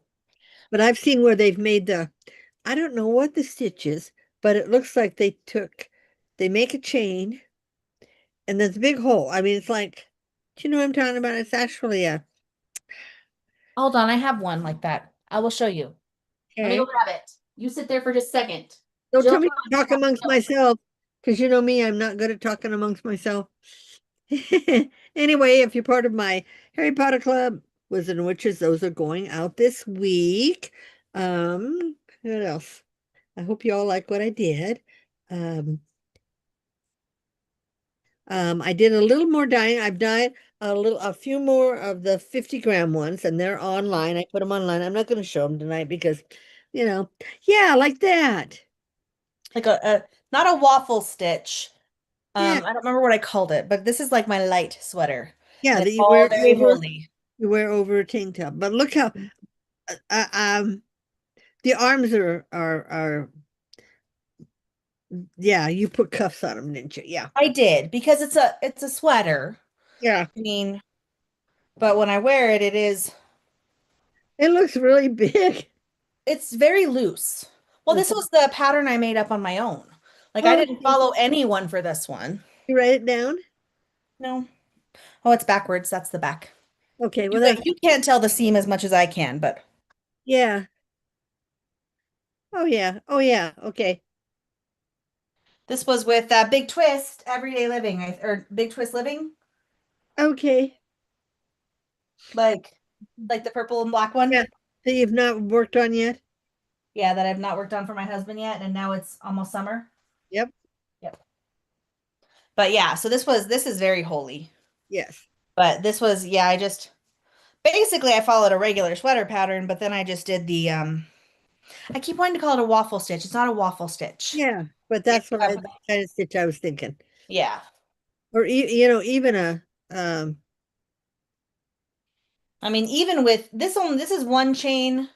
But I've seen where they've made I don't know what the stitch is, but it looks like they make a chain and there's a big hole. I mean, it's like, do you know what I'm talking about? It's actually hold on, I have one like that. I will show you. Let me go okay. grab it. You sit there for just a second. Don't Jill tell me found to talk amongst it. myself, because you know me, I'm not good at talking amongst myself. Anyway, if you're part of my Harry Potter Club, Wizard and Witches, those are going out this week. What else? I hope you all like what I did. Um, I did a little more dyeing. I've dyed a few more of the 50-gram ones, and they're online. I put them online. I'm not going to show them tonight because, you know, yeah, like that. Like a not a waffle stitch. Yeah, I don't remember what I called it, but this is like my light sweater, yeah, and that it's all very holy. you wear over a tank top. But look how, uh, uh, um, the arms are yeah. You put cuffs on them, didn't you? Yeah, I did because it's a sweater. yeah. I mean, but when I wear it, It looks really big. it's very loose. Well, this Okay. was the pattern I made up on my own. Like I Oh, didn't okay. follow anyone for this one. You write it down. No. Oh, it's backwards. That's the back. Okay, You well that's you can't tell the seam as much as I can, but yeah. Oh yeah. Oh yeah. Okay. this was with Big Twist Everyday Living, or Big Twist Living, Okay. like the purple and black one. Yeah. That you've not worked on yet? Yeah, that I've not worked on for my husband yet, and now it's almost summer. Yep. Yep. But yeah, so this is very holy. Yes. But this was, yeah, I just basically I followed a regular sweater pattern, but then I just did the I keep wanting to call it a waffle stitch. It's not a waffle stitch. Yeah. But It's that's the kind of stitch I was thinking. yeah. Or even a um I mean, even with this one, this is one chain.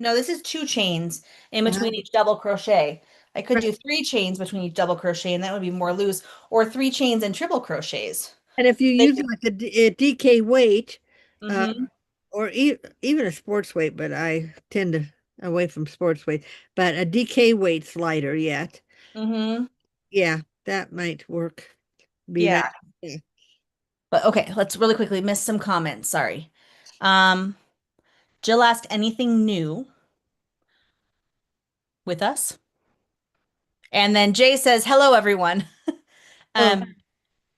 No, this is two chains in Uh-huh. between each double crochet. I could Right. do three chains between each double crochet, and that would be more loose, or three chains and triple crochets. And if you They use like a DK weight, uh, Mm-hmm. or even a sports weight, but I tend to away from sports weight, but a DK weight's lighter yet. Mm-hmm. Yeah, that might work. Be nice. Yeah. Yeah. But okay, let's really quickly miss some comments. Sorry. Um, Jill asked anything new with us. And then Jay says, hello, everyone. Oh, Um,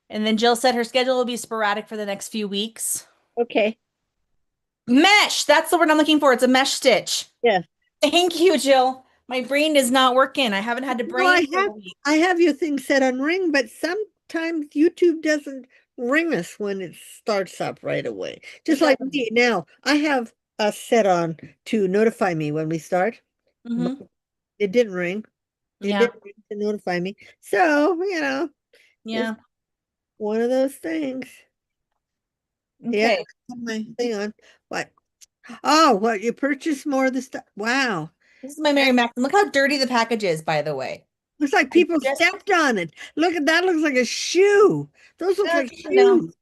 and then Jill said her schedule will be sporadic for the next few weeks. okay. Mesh, that's the word I'm looking for. It's a mesh stitch. Yeah. Thank you, Jill. My brain is not working. I haven't had to No, brain for a week. I have your thing set on ring, but sometimes YouTube doesn't ring us when it starts up right away. It Just like doesn't. me now, I have a set on to notify me when we start, but Mm-hmm. it didn't ring. It Yeah. didn't ring to notify me. So, it's Yeah. one of those things. Yeah, Okay. I have my thing on. What? Oh, what? You purchased more of the stuff? Wow. This is my Mary Maxim. Look how dirty the package is, by the way. Looks like I people just, stepped on it. Look at that. Looks like a shoe. Those look like no. shoes.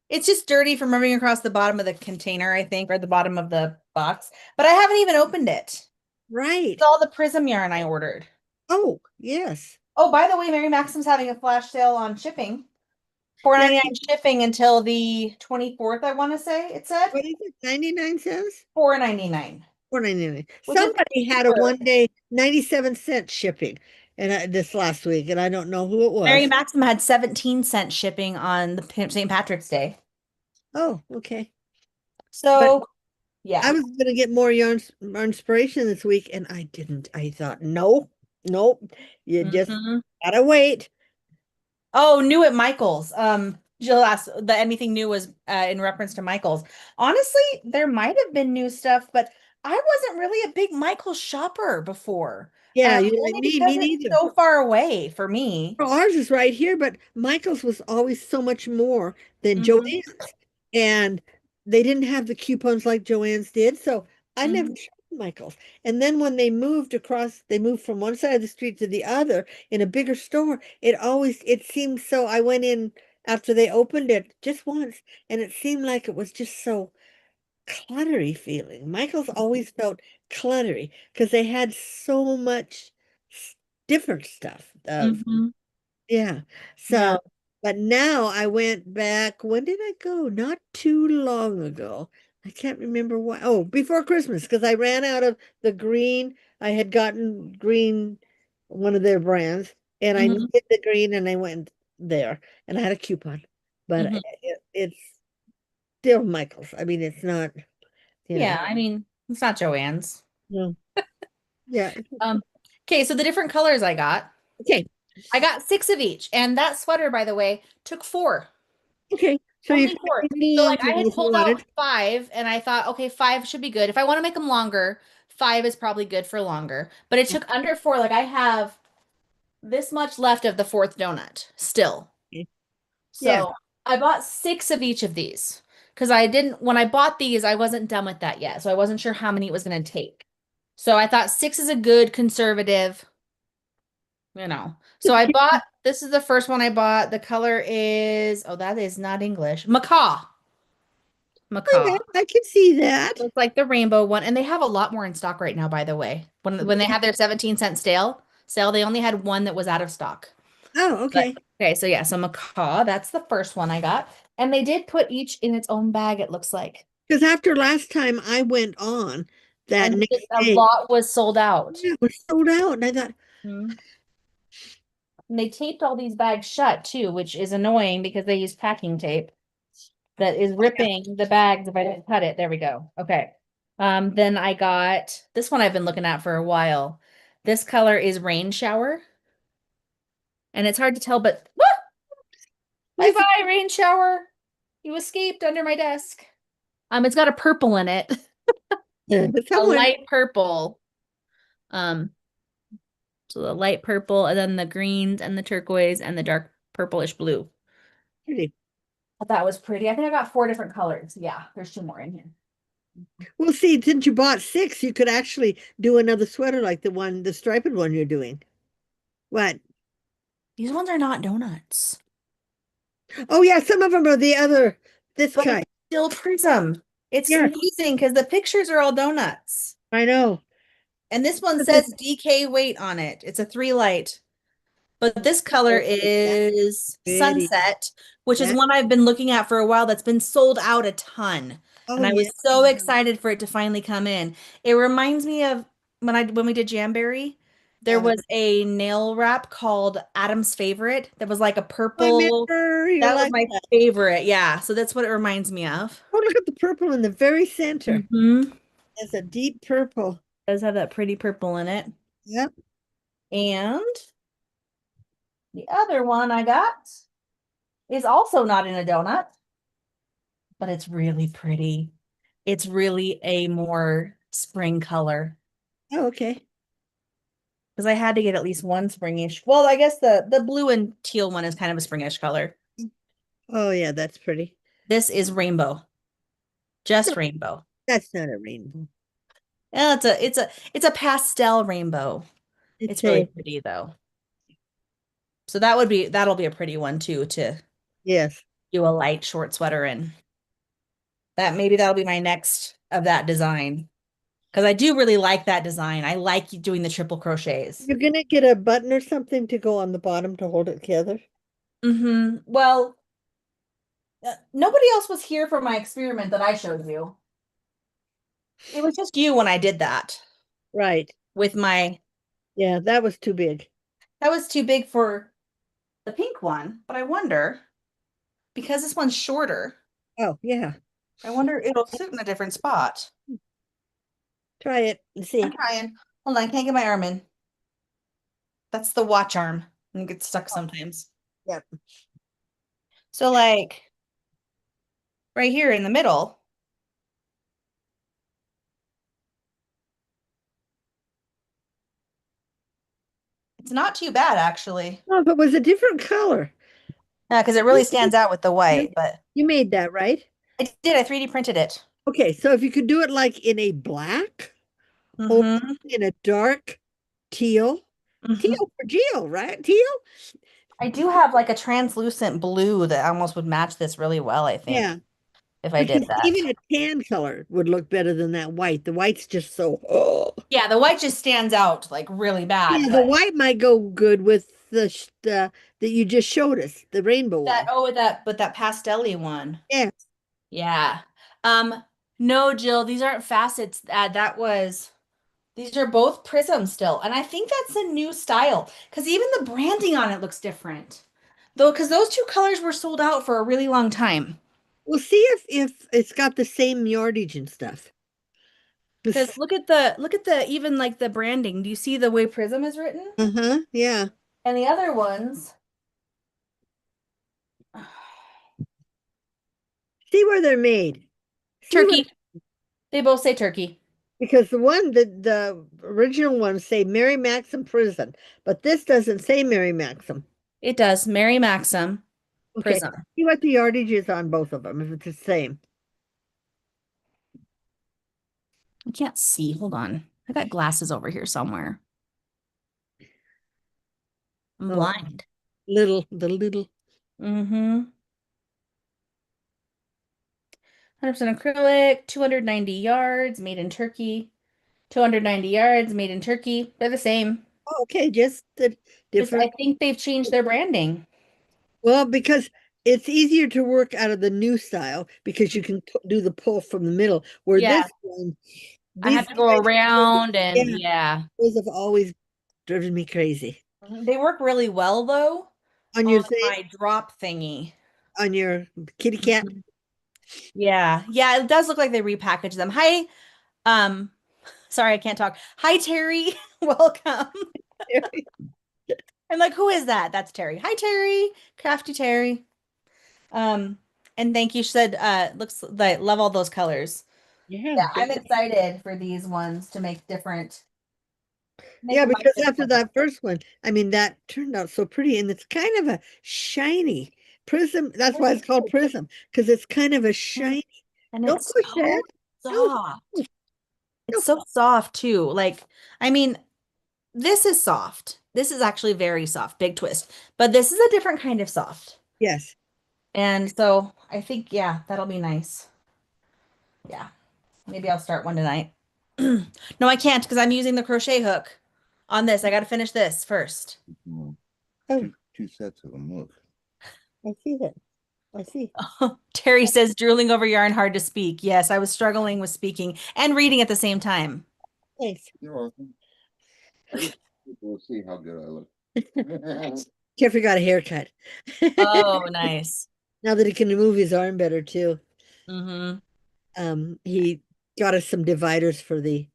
It's just dirty from running across the bottom of the container, I think, or the bottom of the box. But I haven't even opened it. It's Right. all the prism yarn I ordered. Oh, yes. Oh, by the way, Mary Maxim's having a flash sale on shipping. Yeah. 4.99 shipping until the 24th, I want to say it said. What is it? 99 cents? 4.99, 4.99. which is Somebody had a cheaper. 1 day 97-cent shipping and this last week, and I don't know who it Mary was. Maxim had 17-cent shipping on the St. Patrick's Day. Oh, okay. But So, yeah. I was going to get more yarn inspiration this week, and I didn't. I thought, no, nope, you just Hmm. gotta wait. Oh, new at Michael's. Jill asked the anything new was in reference to Michael's. Honestly, there might have been new stuff, but I wasn't really a big Michael's shopper before. Yeah, you like Only me because it's neither. so far away for me. Well, ours is right here, but Michael's was always so much more than Hmm. Joann's. And they didn't have the coupons like Joann's did. So I never Hmm. shopped at Michael's. And then when they moved from one side of the street to the other in a bigger store, it seemed so. I went in after they opened it just once, and it seemed like it was just so cluttery feeling. Michael's always felt cluttery because they had so much different stuff of Hmm. yeah. Yeah. So, but now I went back. When did I go? Not too long ago. I can't remember why. Oh, before Christmas, because I ran out of the green. I had gotten green, one of their brands, and I Hmm. needed the green, and I went there, and I had a coupon. But Hmm. it's still Michael's. I mean, it's not, you know, Yeah, I mean, it's not Joann's. no. Yeah. Um, okay, so the different colors Okay. I got six of each, and that sweater, by the way, took four. Okay. So you Only can four. leave me So on like to I had if you pulled wanted. out five and I thought, okay, five should be good. If I want to make them longer, five is probably good for longer. But it took under four. Like I have this much left of the fourth donut still. Okay. Yeah. So I bought six of each of these because I didn't, when I bought these, I wasn't done with that yet. So I wasn't sure how many it was going to take. So I thought six is a good conservative, you know. So I bought, this is the first one I bought. The color is, oh, that is not English. Macaw. Macaw. Yeah, I can see that. It's like the rainbow one, and they have a lot more in stock right now, by the way. When they had their 17-cent sale, they only had one that was out of stock. Oh, But okay. okay, so yeah, so macaw, that's the first one I got. And they did put each in its own bag, it looks like. Because after last time I went on that And next a day, lot was sold out. yeah, it was sold out. And I thought, Mhm. And they taped all these bags shut too, which is annoying because they use packing tape that is oh, yeah, ripping the bags if I didn't cut it. There we go. Okay. Then I got this one I've been looking at for a while. This color is rain shower. And it's hard to tell, but bye listen, bye, rain shower. You escaped under my desk. It's got a purple in it, a someone, light purple. Um, so the light purple, and then the greens and the turquoise and the dark purplish blue. pretty. I thought it was pretty. I think I got four different colors. Yeah, there's two more in here. Well, see, since you bought six, you could actually do another sweater like the striped one you're doing. What? These ones are not donuts, Oh yeah, some of them are this but it's kind. still prism. It's Yes, confusing because the pictures are all donuts. I know. And this one But this says DK weight on it. It's a 3 light. But this color oh, that's is pretty. Sunset, which is That one I've been looking at for a while that's been sold out a ton. oh And I yeah. was so excited for it to finally come in. It reminds me of when we did Jamberry, there Yeah. was a nail wrap called Adam's Favorite that was like a I purple. remember you That was like my that. favorite. Yeah. So that's what it reminds me of. Oh, look at the purple in the very center. Mm-hmm. It's a deep purple. Does have that pretty purple in it. Yep. And the other one I got is also not in a donut, but it's really pretty. It's really a more spring color Oh, okay. because I had to get at least one springish. Well, I guess the blue and teal one is kind of a springish color. Oh yeah, that's pretty. This is rainbow, No, just rainbow. that's not a rainbow. Yeah, it's a pastel rainbow. It's It's really a pretty though. So that'll be a pretty one too to yes. do a light short sweater in. That maybe that'll be my next of that design because I do really like that design. I like doing the triple crochets. You're gonna get a button or something to go on the bottom to hold it together. Well, nobody else was here for my experiment that I showed you. It was just you when I did that Right. with my, Yeah, that was too big. that was too big for the pink one, but I wonder, because this one's shorter, Oh, yeah. I wonder it'll sit in a different spot. Try it and I'm see. trying. Hold on, I can't get my arm in. That's the watch arm and it gets stuck sometimes. Yep. So like right here in the middle, it's not too bad actually. Oh, if it was a different color. Yeah, because it really stands out with the You white, but you made that, right? I did, I 3D printed it. Okay, so if you could do it like in a black or Mm-hmm. in a dark teal, Mm-hmm. teal for Geo, right? Teal? I do have like a translucent blue that almost would match this really well, I think, Yeah. if I did Because that. even a tan color would look better than that white. The white's just so, oh. Yeah, the white just stands out like really bad, Yeah, the but white might go good with the that you just showed us, the rainbow that one. oh with that but that pastel-y one. Yeah. Yeah. Um, no, Jill, these aren't facets. That was these are both prisms still. And I think that's a new style because even the branding on it looks different. Though, because those two colors were sold out for a really long time. We'll see if it's got the same yardage and stuff. Because look at the even like the branding. Do you see the way Prism is written? Uh-huh. Yeah. And the other ones, See where they're made. See where turkey. They both say turkey. because the original ones say Mary Maxim Prison, but this doesn't say Mary Maxim. It does. Mary Maxim Okay. Prism. See what the yardage is on both of them, if it's the same. I can't see. Hold on. I got glasses over here somewhere. I'm Oh, blind. the little. Mm-hmm. 100% acrylic, 290 yards, made in Turkey. 290 yards, made in Turkey. They're the same. Oh, okay, just the Just I different. think they've changed their branding. Well, because it's easier to work out of the new style because you can do the pull from the middle. Where Yeah. this one, I these have to go guys, around yeah, and yeah. those have always driven me crazy. They work really well though On on your thing, my drop thingy. on your kitty cat. Mhm. Yeah. Yeah, it does look like they repackaged them. Hi, um, sorry, I can't talk. Hi, Terry. Welcome. I'm like, who is that? That's Terry. Hi, Terry. Crafty Terry. Um, and thank you. She said, looks like love all those colors. Yeah, Yeah, I'm excited for these ones to make yeah, them my because after favorite. that first one, I mean, that turned out so pretty, and it's kind of a shiny Prism. That's why it's called Prism, because it's kind of a shiny. And Don't it's push so that. No, soft. It's no. so soft too. Like, I mean, this is soft. This is actually very soft, big twist. But this is a different kind of soft. Yes. And so I think, yeah, that'll be nice. Yeah. Maybe I'll start one tonight. No, I can't because I'm using the crochet hook on this. I got to finish this first. Well, Oh, two sets of them. Look. I see that. I see. Terry says, drooling over yarn, hard to speak. Yes, I was struggling with speaking and reading at the same time. Thanks. You're welcome. We'll see how good I look. Jeffrey got a haircut. Oh, nice. Now that he can move his arm better too. Mm-hmm. He got us some dividers for the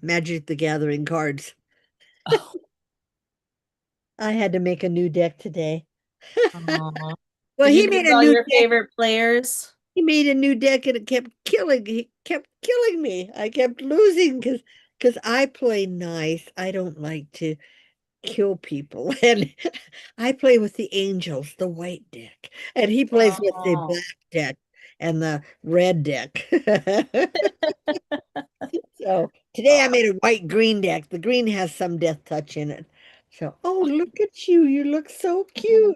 Magic the Gathering cards. Oh, I had to make a new deck today. aw. Well, Did you he made use a all new your deck. favorite players? He made a new deck and it kept killing. He kept killing me. I kept losing because I play nice. I don't like to kill people. And I play with the angels, the white deck. And he plays with the Oh. black deck and the red deck. So today I made a white green deck. The green has some death touch in it. So, oh, look at you. You look so cute.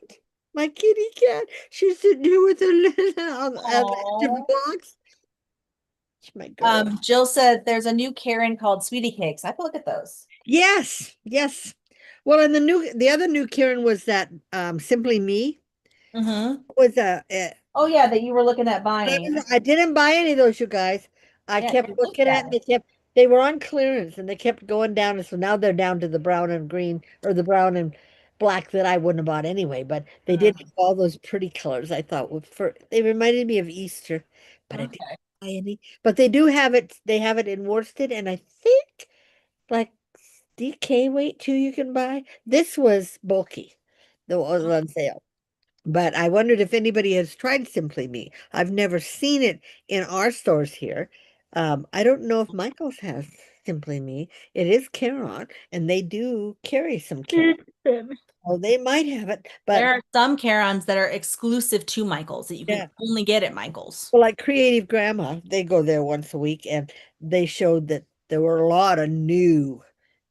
My kitty cat. She's sitting here with her little on the edge of the Oh. box. She's my girl. Jill said there's a new Karen called Sweetie Cakes. I have to look at those. Yes, yes. Well, and the other new Karen was that Simply Me Mm-hmm. was Oh yeah, that you were looking at buying. I didn't buy any of those, you guys. I Yeah, kept you looked looking at at it. they were on clearance and they kept going down. And so now they're down to the brown and green or the brown and black that I wouldn't have bought anyway. But they did have all those pretty colors I thought they reminded me of Easter, but I didn't Okay. buy any. But they do have it, they have it in worsted, and I think like DK weight too you can buy. This was bulky, the one on sale. But I wondered if anybody has tried Simply Me. I've never seen it in our stores here. I don't know if Michael's has Simply Me. It is Caron, and they do carry some Caron. Oh, they might have it, There but are some Karens that are exclusive to Michael's that you can yeah. only get at Michael's. Well, like Creative Grandma, they go there once a week, and they showed that there were a lot of new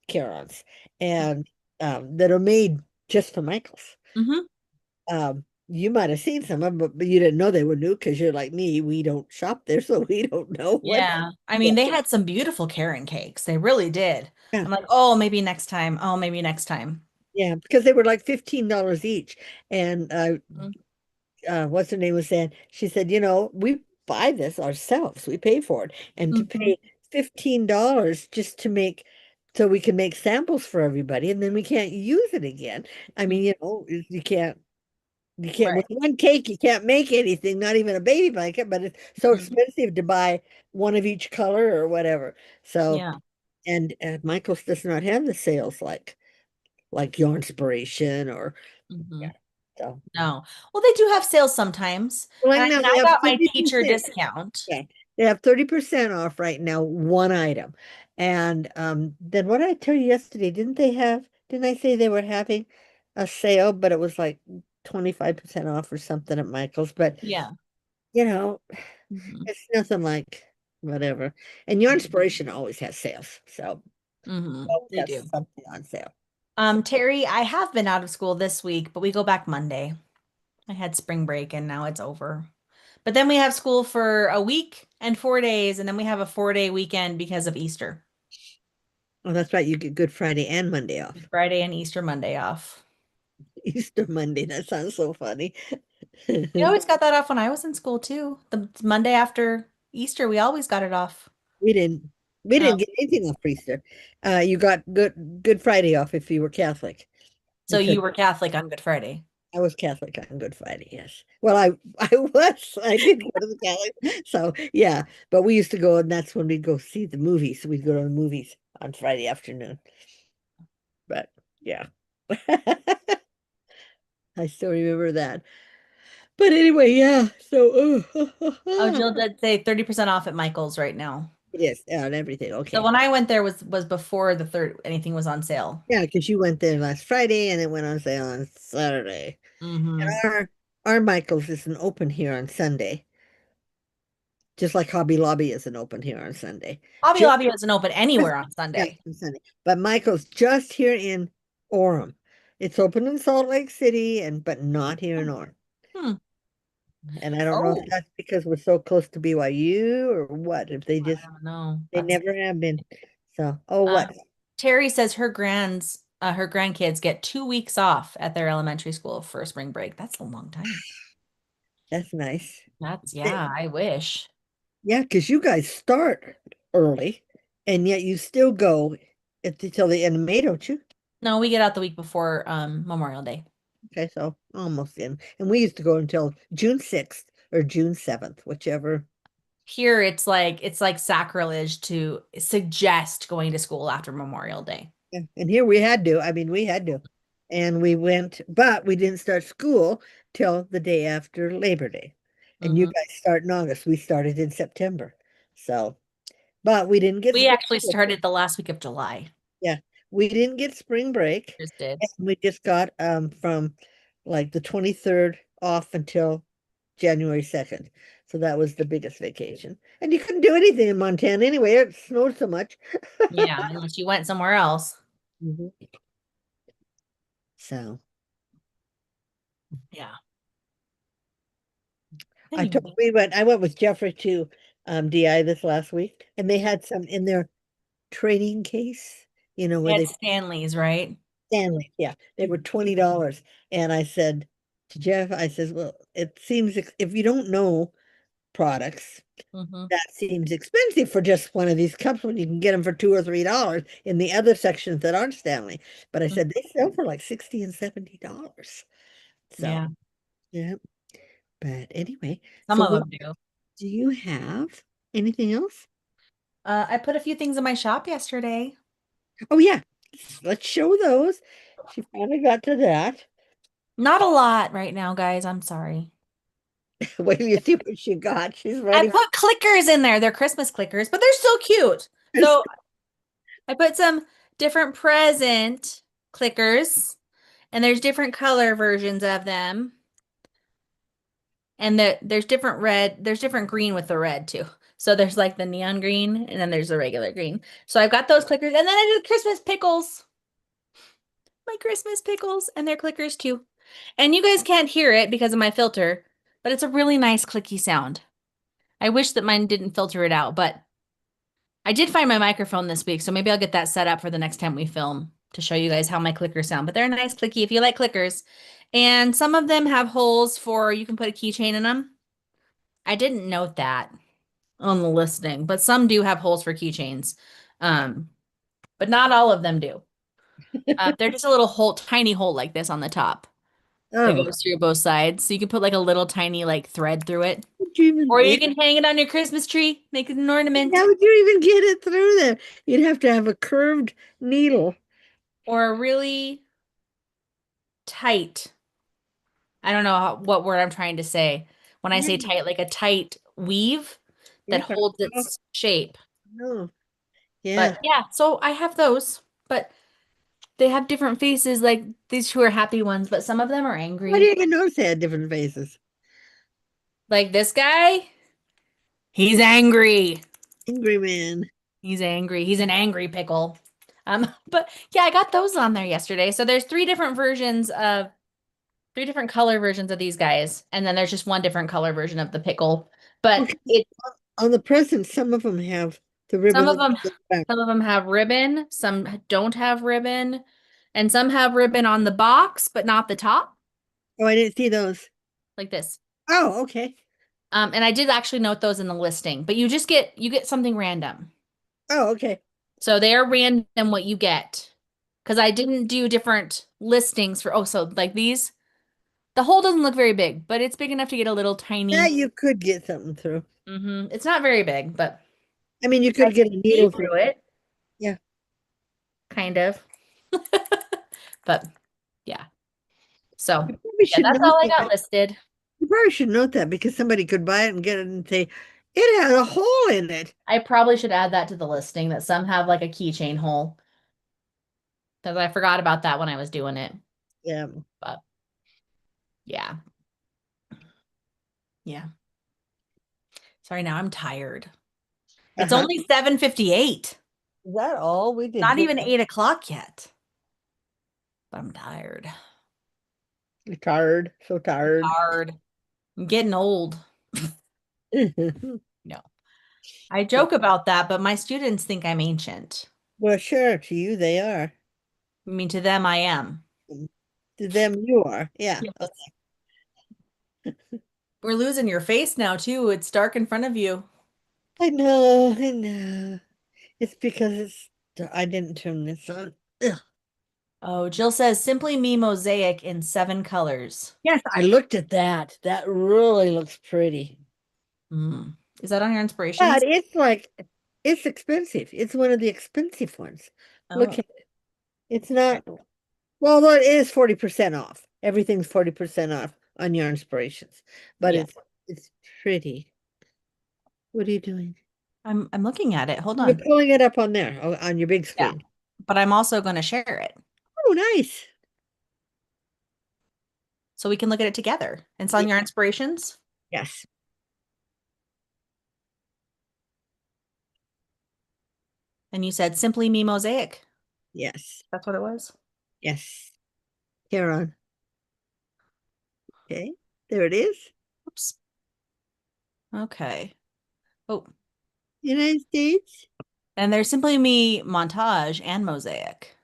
Carons and that are made just for Michael's. Mm-hmm. You might have seen some of them, but you didn't know they were new because you're like me. We don't shop there, so we don't know what. Yeah. I mean, Yeah, they had some beautiful Karen cakes. They really did. yeah, I'm like, oh, maybe next time. Oh, maybe next time. yeah, because they were like $15 each. And Mhm. what's her name was saying? She said, we buy this ourselves. We pay for it, and to Mhm. pay $15 just to make so we can make samples for everybody, and then we can't use it again. I mean, you can't. You can't, Right. with one cake, you can't make anything, not even a baby blanket, but it's so Mhm. expensive to buy one of each color or whatever. So, Yeah. and Michael's does not have the sales like Yarnspiration or, Hmm. yeah. So, No. Well, they do have sales sometimes. And right I now mean, they I have got my teacher 30%. discount. Yeah, they have 30% off right now, one item. And then what did I tell you yesterday? Didn't I say they were having a sale, but it was like 25% off or something at Michael's. But Yeah. you know, Hmm. it's nothing like whatever. And your inspiration always has sales. So Hmm. always They has do. something on sale. Terry, I have been out of school this week, but we go back Monday. I had spring break and now it's over. But then we have school for a week and 4 days, and then we have a 4-day weekend because of Easter. Oh, that's right. You get Good Friday and Monday off. Friday and Easter Monday off. Easter Monday. That sounds so funny. We always got that off when I was in school too. The Monday after Easter, we always got it off. We didn't we Oh, didn't get anything off for Easter. You got Good Friday off if you were Catholic. so Because you were Catholic on Good Friday. I was Catholic on Good Friday, yes. Well, I did go to the Catholic. So yeah, but we used to go and that's when we'd go see the movies. We'd go to the movies on Friday afternoon. But yeah. I still remember that. But anyway, yeah. So Oh, Jill did say 30% off at Michael's right now. yes, yeah, and everything. So Okay. when I went there was before the third anything was on sale. Yeah, because you went there last Friday and it went on sale on Saturday. Hmm. And our Michael's isn't open here on Sunday, just like Hobby Lobby isn't open here on Sunday. Hobby Just, Lobby isn't open anywhere on yeah, Sunday. on Sunday. But Michael's just here in Orem. It's open in Salt Lake City but not here in Orem. Hmm. And I don't know if Oh, that's because we're so close to BYU or what, if I don't know. they That's never have been. So, oh, um, what? Terry says her grandkids get 2 weeks off at their elementary school for spring break. That's a long time. That's nice. Yeah, I wish. Yeah, because you guys start early and yet you still go till the end of May, don't you? No, we get out the week before Memorial Day. Okay, so almost in. And we used to go until June 6th or June 7th, whichever. Here it's like sacrilege to suggest going to school after Memorial Day. Yeah. And here we had to. I mean, we had to. And we went, but we didn't start school till the day after Labor Day. And you Mhm. guys start in August. We started in September. So, but we didn't get We spring actually break. started the last week of July. Yeah, we didn't get spring break. Just did. And we just got from like the 23rd off until January 2nd. So that was the biggest vacation. And you couldn't do anything in Montana anyway. It snowed so much. Yeah, unless you went somewhere else. Mhm. So Yeah. I Anyway, I went with Jeffrey to DI this last week, and they had some in their trading case, we where had they Stanley's, right? Stanley, yeah, they were $20. And I said to Jeff, I says, well, it seems if you don't know products, Mm-hmm. that seems expensive for just one of these cups when you can get them for $2 or $3 in the other sections that aren't Stanley. But I said they sell for like $60 and $70. So Yeah, yeah. But anyway, some so of what them do. do you have? Anything else? I put a few things in my shop yesterday. Oh yeah, let's show those. She finally got to that. Not a lot right now, guys. I'm sorry. Wait till you see what she got. She's I ready. put clickers in there. They're Christmas clickers, but they're so cute. So I put some different present clickers, and there's different color versions of them. And there's different red, there's different green with the red too. So there's like the neon green, and then there's the regular green. So I've got those clickers, and then I did Christmas pickles. My Christmas pickles, and they're clickers too. And you guys can't hear it because of my filter, but it's a really nice clicky sound. I wish that mine didn't filter it out, but I did find my microphone this week, so maybe I'll get that set up for the next time we film to show you guys how my clickers sound. But they're nice clicky if you like clickers. And some of them have holes for you can put a keychain in them. I didn't note that on the listing, but some do have holes for keychains. Um, but not all of them do. They're just a little hole, tiny hole like this on the top that Oh, goes through both sides. So you can put like a little tiny like thread through it. would you even, Or yeah, you can hang it on your Christmas tree, make it an ornament, how would you even get it through there? You'd have to have a curved needle. or a really tight, I don't know what word I'm trying to say. When I say Yeah, tight, like a tight weave that yeah. holds Oh, its shape. no. Yeah. But yeah, so I have those, but they have different faces. Like these two are happy ones, but some of them are I angry. didn't even notice they had different faces. Like this guy, he's angry. Angry man. He's angry. He's an angry pickle. But yeah, I got those on there yesterday. So there's three different color versions of these guys, and then there's just one different color version of the pickle. But Okay. it On the present, some of them have the some ribbon of that them goes back. some of them have ribbon, some don't have ribbon, and some have ribbon on the box, but not the top, Oh, I didn't see those. like this. Oh, okay. And I did actually note those in the listing, but you get something random. Oh, okay. So they are random what you get. Because I didn't do different listings for, oh, so like these, the hole doesn't look very big, but it's big enough to get a little Yeah, tiny. you could get something through. It's not very big, but I mean, you I could get can a see needle through. through it, Yeah. kind of. But yeah. So You probably yeah, should that's note all I got that. listed. You probably should note that because somebody could buy it and get it and say, it has a hole in it. I probably should add that to the listing that some have like a keychain hole. Because I forgot about that when I was doing it. Yeah. But yeah. Yeah. Sorry, now I'm tired. It's Uh-huh. only 7:58. Is that all? We did Not good. even 8 o'clock yet. But I'm tired. You're tired, so tired. Tired. I'm getting old. No. I joke about that, but my students think I'm ancient. Well, sure, to you they are. I mean, to them, I am. To them you are. Yeah. Yes. We're losing your face now, too. It's dark in front of you. I know, I know. It's because I didn't turn this on. Ugh. Oh, Jill says simply me mosaic in 7 colors. Yes, I looked at that. That really looks pretty. Hmm. Is that on your But inspirations? it's expensive. It's one of the expensive ones. Look Oh, at it. It's not, well, it is 40% off. Everything's 40% off on your inspirations. But yeah. it's pretty. What are you doing? I'm looking at it. Hold You're on. pulling it up on there, on your big Yeah. screen. But I'm also going to share it Oh, nice. so we can look at it together. It's Y- on your inspirations. Yes. And you said simply me mosaic. Yes. That's what it was. Yes. Here on. Okay. There it is. Oops. Okay. Oh, United States. and there's simply me montage and mosaic.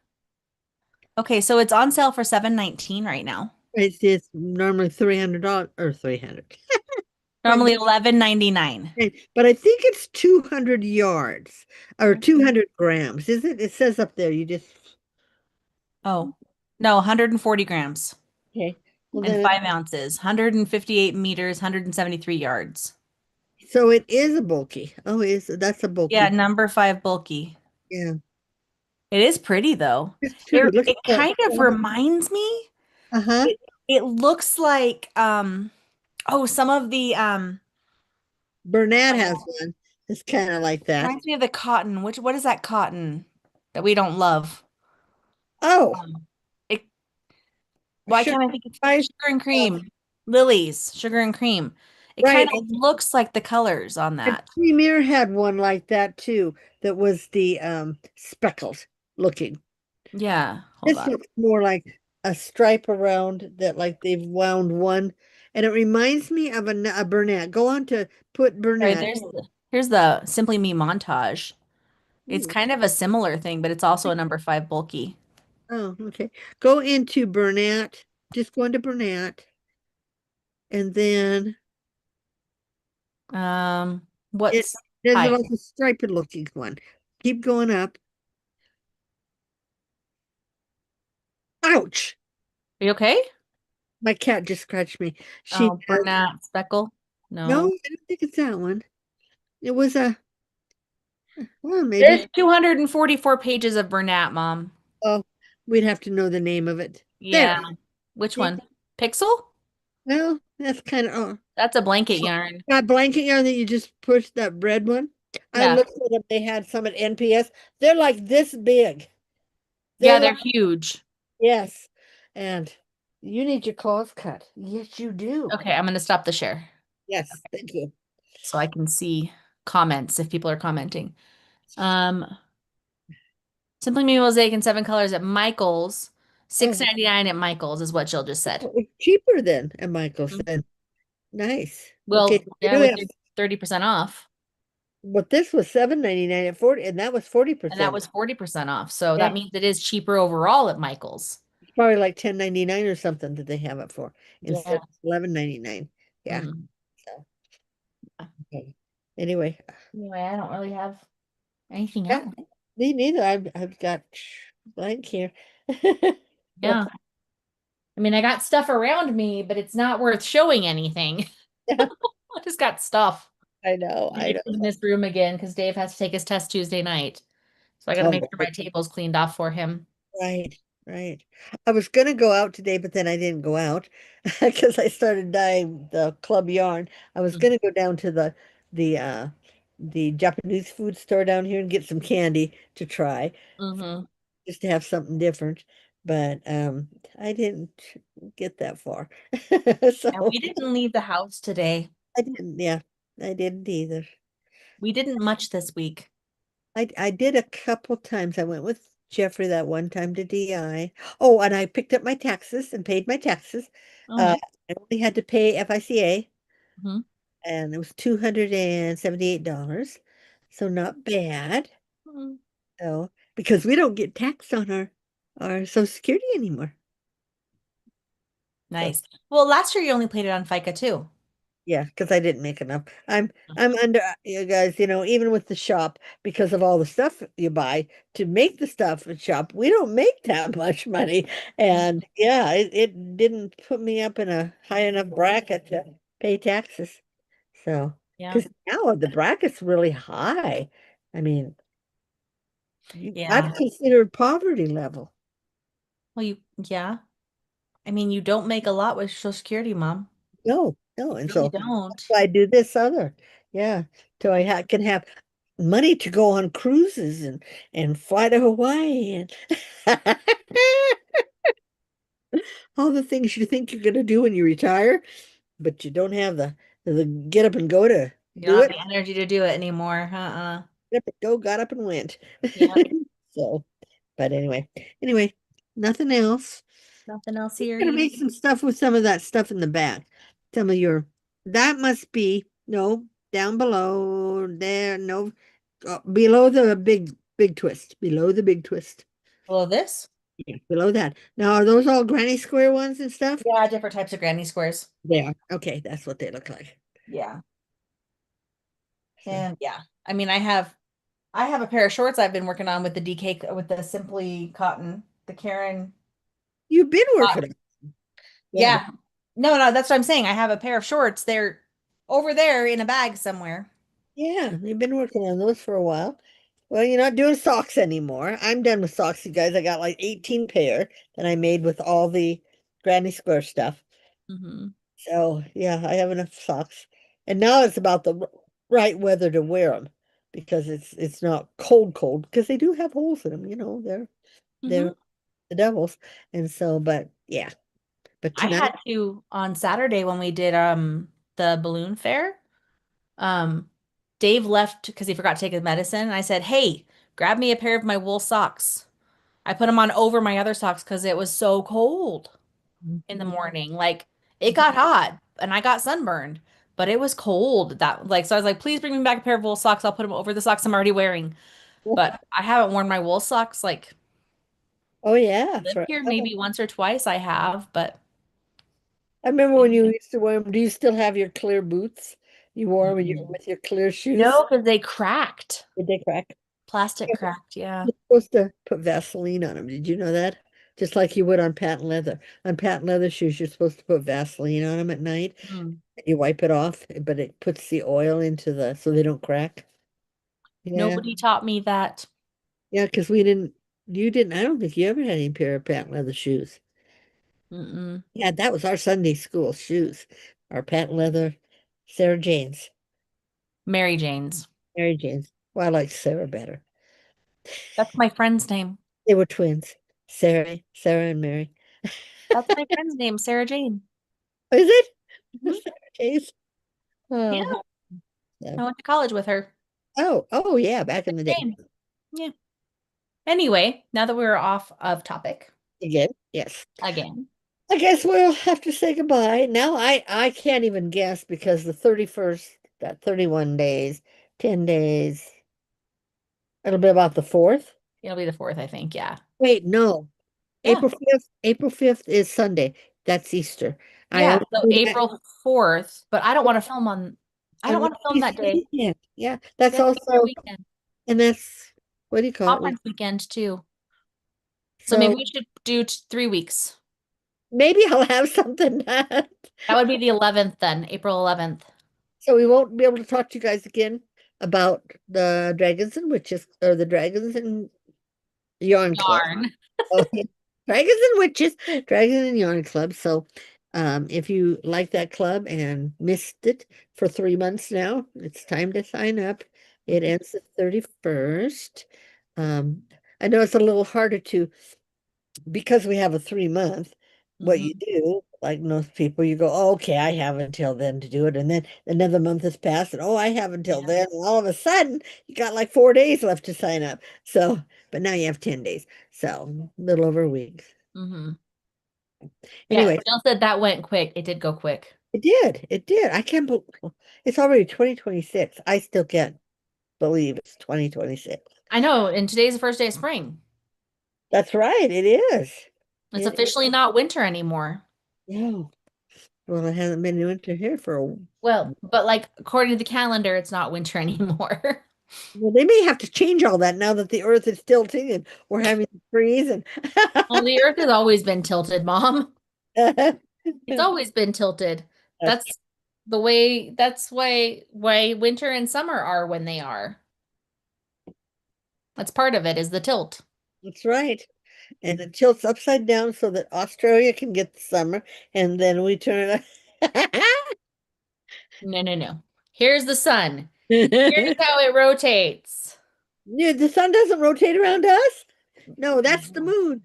Okay, so it's on sale for 719 right now. It's normally $300 or 300. My Normally bad. 11.99. Okay, but I think it's 200 yards or Mhm. 200 grams, is it? It says up there. You just Oh, no, 140 grams okay. Well and then, 5 ounces, 158 meters, 173 yards. so it is a bulky. Oh, that's a Yeah, bulky. number 5 bulky. Yeah, It is pretty though. it's It pretty. Look it at the. kind of reminds me. Uh-huh. It looks like oh, some of the Bernat has one. It's kind of like that. reminds me of the cotton. What is that cotton that we don't love? Oh, It why sugar can't I think of spice. sugar and Uh, cream? Lilies, sugar and cream. It kind right. of looks like the colors on And that. Premier had one like that too. That was the speckled looking. Yeah, hold This on. looks more like a stripe around that, like they've wound one, and it reminds me of a Bernat. Go on to put All right, Bernat. here's the Simply Me montage. It's Ooh. kind of a similar thing, but it's also a number 5 bulky. Oh, okay. Go into Bernat. Just go into Bernat, and then it What's there's hi? like a striped looking one. Keep going up. Ouch! Are you okay? My cat just scratched me. She Oh, has Bernat Speckle. no. No. I don't think it's that one. It was well, There's maybe. 244 pages of Bernat, Mom. Oh, we'd have to know the name of it. There. Yeah. Which See? one? Pixel? Well, that's kind of That's a blanket yarn. that blanket yarn that you just push that red one. I Yeah. looked at them. They had some at NPS. They're like this big. Yeah, They're they're like huge. yes. And you need your claws cut. Yes, you do. Okay, I'm gonna stop the share Yes, thank you. so I can see comments if people are commenting. Um, Simply Me Mosaic in 7 colors at Michael's. Six Oh, ninety nine at Michael's is what Jill just said. it's cheaper than at Michael's Mhm. then. Nice. Okay, Well, so we yeah, do with have, your 30% off. but this was 7.99 at 40, and that was And that 40%. was 40% off. So Yeah, that means it is cheaper overall at Michael's. it's probably like 10.99 or something that they have it for instead Yeah. of 11.99. Yeah. Mm. So okay. Anyway, Anyway, I don't really have anything yeah, else. me neither. I've got blank here. Well, Yeah. I mean, I got stuff around me, but it's not worth showing anything. yeah, I just got stuff. I know, I I need to know. clean this room again because Dave has to take his test Tuesday night. So I got to make Oh, sure my table's cleaned off for him. right, right. I was gonna go out today, but then I didn't go out because I started dyeing the club yarn. I was gonna go down to the uh the Japanese food store down here and get some candy to try, Mm-hmm. just to have something different. But I didn't get that far. And So we didn't leave the house today. I didn't, yeah, I didn't either. We didn't much this week. I did a couple times. I went with Jeffrey that one time to DI. Oh, and I picked up my taxes and paid my taxes. Oh, nice. I only had to pay FICA, Mhm. and it was $278. So not bad. Mm. So because we don't get taxed on our Social Security anymore. So Nice. Well, last year you only played it on FICA too. yeah, because I didn't make enough. I'm under you guys, even with the shop, because of all the stuff you buy to make the stuff at shop, we don't make that much money. Mhm. And yeah, it didn't put me up in a high enough bracket to pay taxes. So Yeah. because now the bracket's really high. I mean, Yeah. I'd consider poverty level. Well, yeah. I mean, you don't make a lot with Social Security, Mom. No, no. And You really so don't. I do this other. Yeah. So can have money to go on cruises and fly to Hawaii and all the things you think you're going to do when you retire, but you don't have the get up and go to You don't do have it. the energy to do it anymore. Uh-uh. Get up and go, got up and went. Yeah. So, but anyway, nothing else. Nothing else We're here. gonna make some stuff with some of that stuff in the back. Some of your, that must be, no, down below there, no, below the big twist, below the big twist. Below this? Yeah, below that. Now, are those all granny square ones and stuff? Yeah, different types of granny squares. They are. Okay, that's what they look like. Yeah. So And yeah. I mean, I have a pair of shorts I've been working on with the DK with the Simply Cotton, the Karen. you've been working Cotton. on, yeah, Yeah. No, no, that's what I'm saying. I have a pair of shorts. They're over there in a bag somewhere. yeah, you've been working on those for a while. Well, you're not doing socks anymore. I'm done with socks, you guys. I got like 18 pair that I made with all the granny square stuff. Hmm. So yeah, I have enough socks. And now it's about the right weather to wear them because it's not cold because they do have holes in them, they're Hmm. the devils. And so, but yeah, but I tonight had to on Saturday when we did the balloon fair. Um, Dave left because he forgot to take his medicine. And I said, "Hey, grab me a pair of my wool socks." I put them on over my other socks because it was so cold in the morning. Like it got hot and I got sunburned, but it was cold. So I was like, "Please bring me back a pair of wool socks. I'll put them over the socks I'm already wearing." But I haven't worn my wool socks like oh yeah, lived here maybe once or twice I have, but I remember when you used to wear them. Do you still have your clear boots? You wore them mm-mm. with your clear shoes? No, because they cracked. Did they crack? Plastic Yeah, cracked, yeah. you're supposed to put Vaseline on them. Did you know that? Just like you would on patent leather. On patent leather shoes, you're supposed to put Vaseline on them at night. Mm. You wipe it off, but it puts the oil into so they don't crack. Yeah. Nobody taught me that. Yeah, because you didn't, I don't think you ever had any pair of patent leather shoes. Mm-mm. Yeah, that was our Sunday school shoes, our patent leather Sarah Jane's, Mary Jane's. Mary Jane's. Well, I like Sarah better. That's my friend's name. They were twins, Sarah and Mary. That's my friend's name, Sarah Jane. Is it? Hmm. Sarah Jane's. Yeah, Oh, yeah. I went to college with her. Oh, yeah, back in the day. Jane. Yeah. Anyway, now that we're off of topic Again, yes. again, I guess we'll have to say goodbye. Now I can't even guess because the 31st, that 31 days, 10 days, it'll be about the 4th. it'll be the fourth, I think. Yeah. Wait, no. Yeah. April 5th is Sunday. That's Easter. I Yeah. only So do that. April 4th, but I don't And want to that's film that Easter day. weekend. Yeah, that's That's Easter also, weekend. and that's, what do you call it? Conference weekend too. So maybe So we should do 3 weeks. maybe I'll have something done. That would be the 11th then, April 11th. So we won't be able to talk to you guys again about the Dragons and Witches or the Dragons and Yarn Club. Yarn. Okay. Dragons and Witches, Dragons and Yarn Club. So if you like that club and missed it for 3 months now, it's time to sign up. It ends the 31st. Um, I know it's a little harder to because we have a 3 month. what you Mhm. do, like most people, you go, oh, okay, I have until then to do it. And then another month has passed, and oh, I have until Yeah. then. And all of a sudden, you got like 4 days left to sign up. So, but now you have 10 days. So, a little over a week. Hmm. Yeah, Anyway, Jill said that went quick. It did go quick. it did. It did. I can't believe it's already 2026. I still can't believe it's 2026. I know, and today's the first day of spring. That's right. It is. It's It officially not winter anymore. yeah. Well, it hasn't been winter here for a Well, but like according to the calendar, it's not winter anymore. well, they may have to change all that now that the earth is tilting and we're having to freeze and Well, the earth has always been tilted, Mom. that's It's always been tilted. That's that's why winter and summer are when they are. That's part of it is the tilt. that's right. And it tilts upside down so that Australia can get the summer and then we turn No, no, no. Here's the sun. Here's it. how it rotates. Yeah, the sun doesn't rotate around us. No, that's the moon,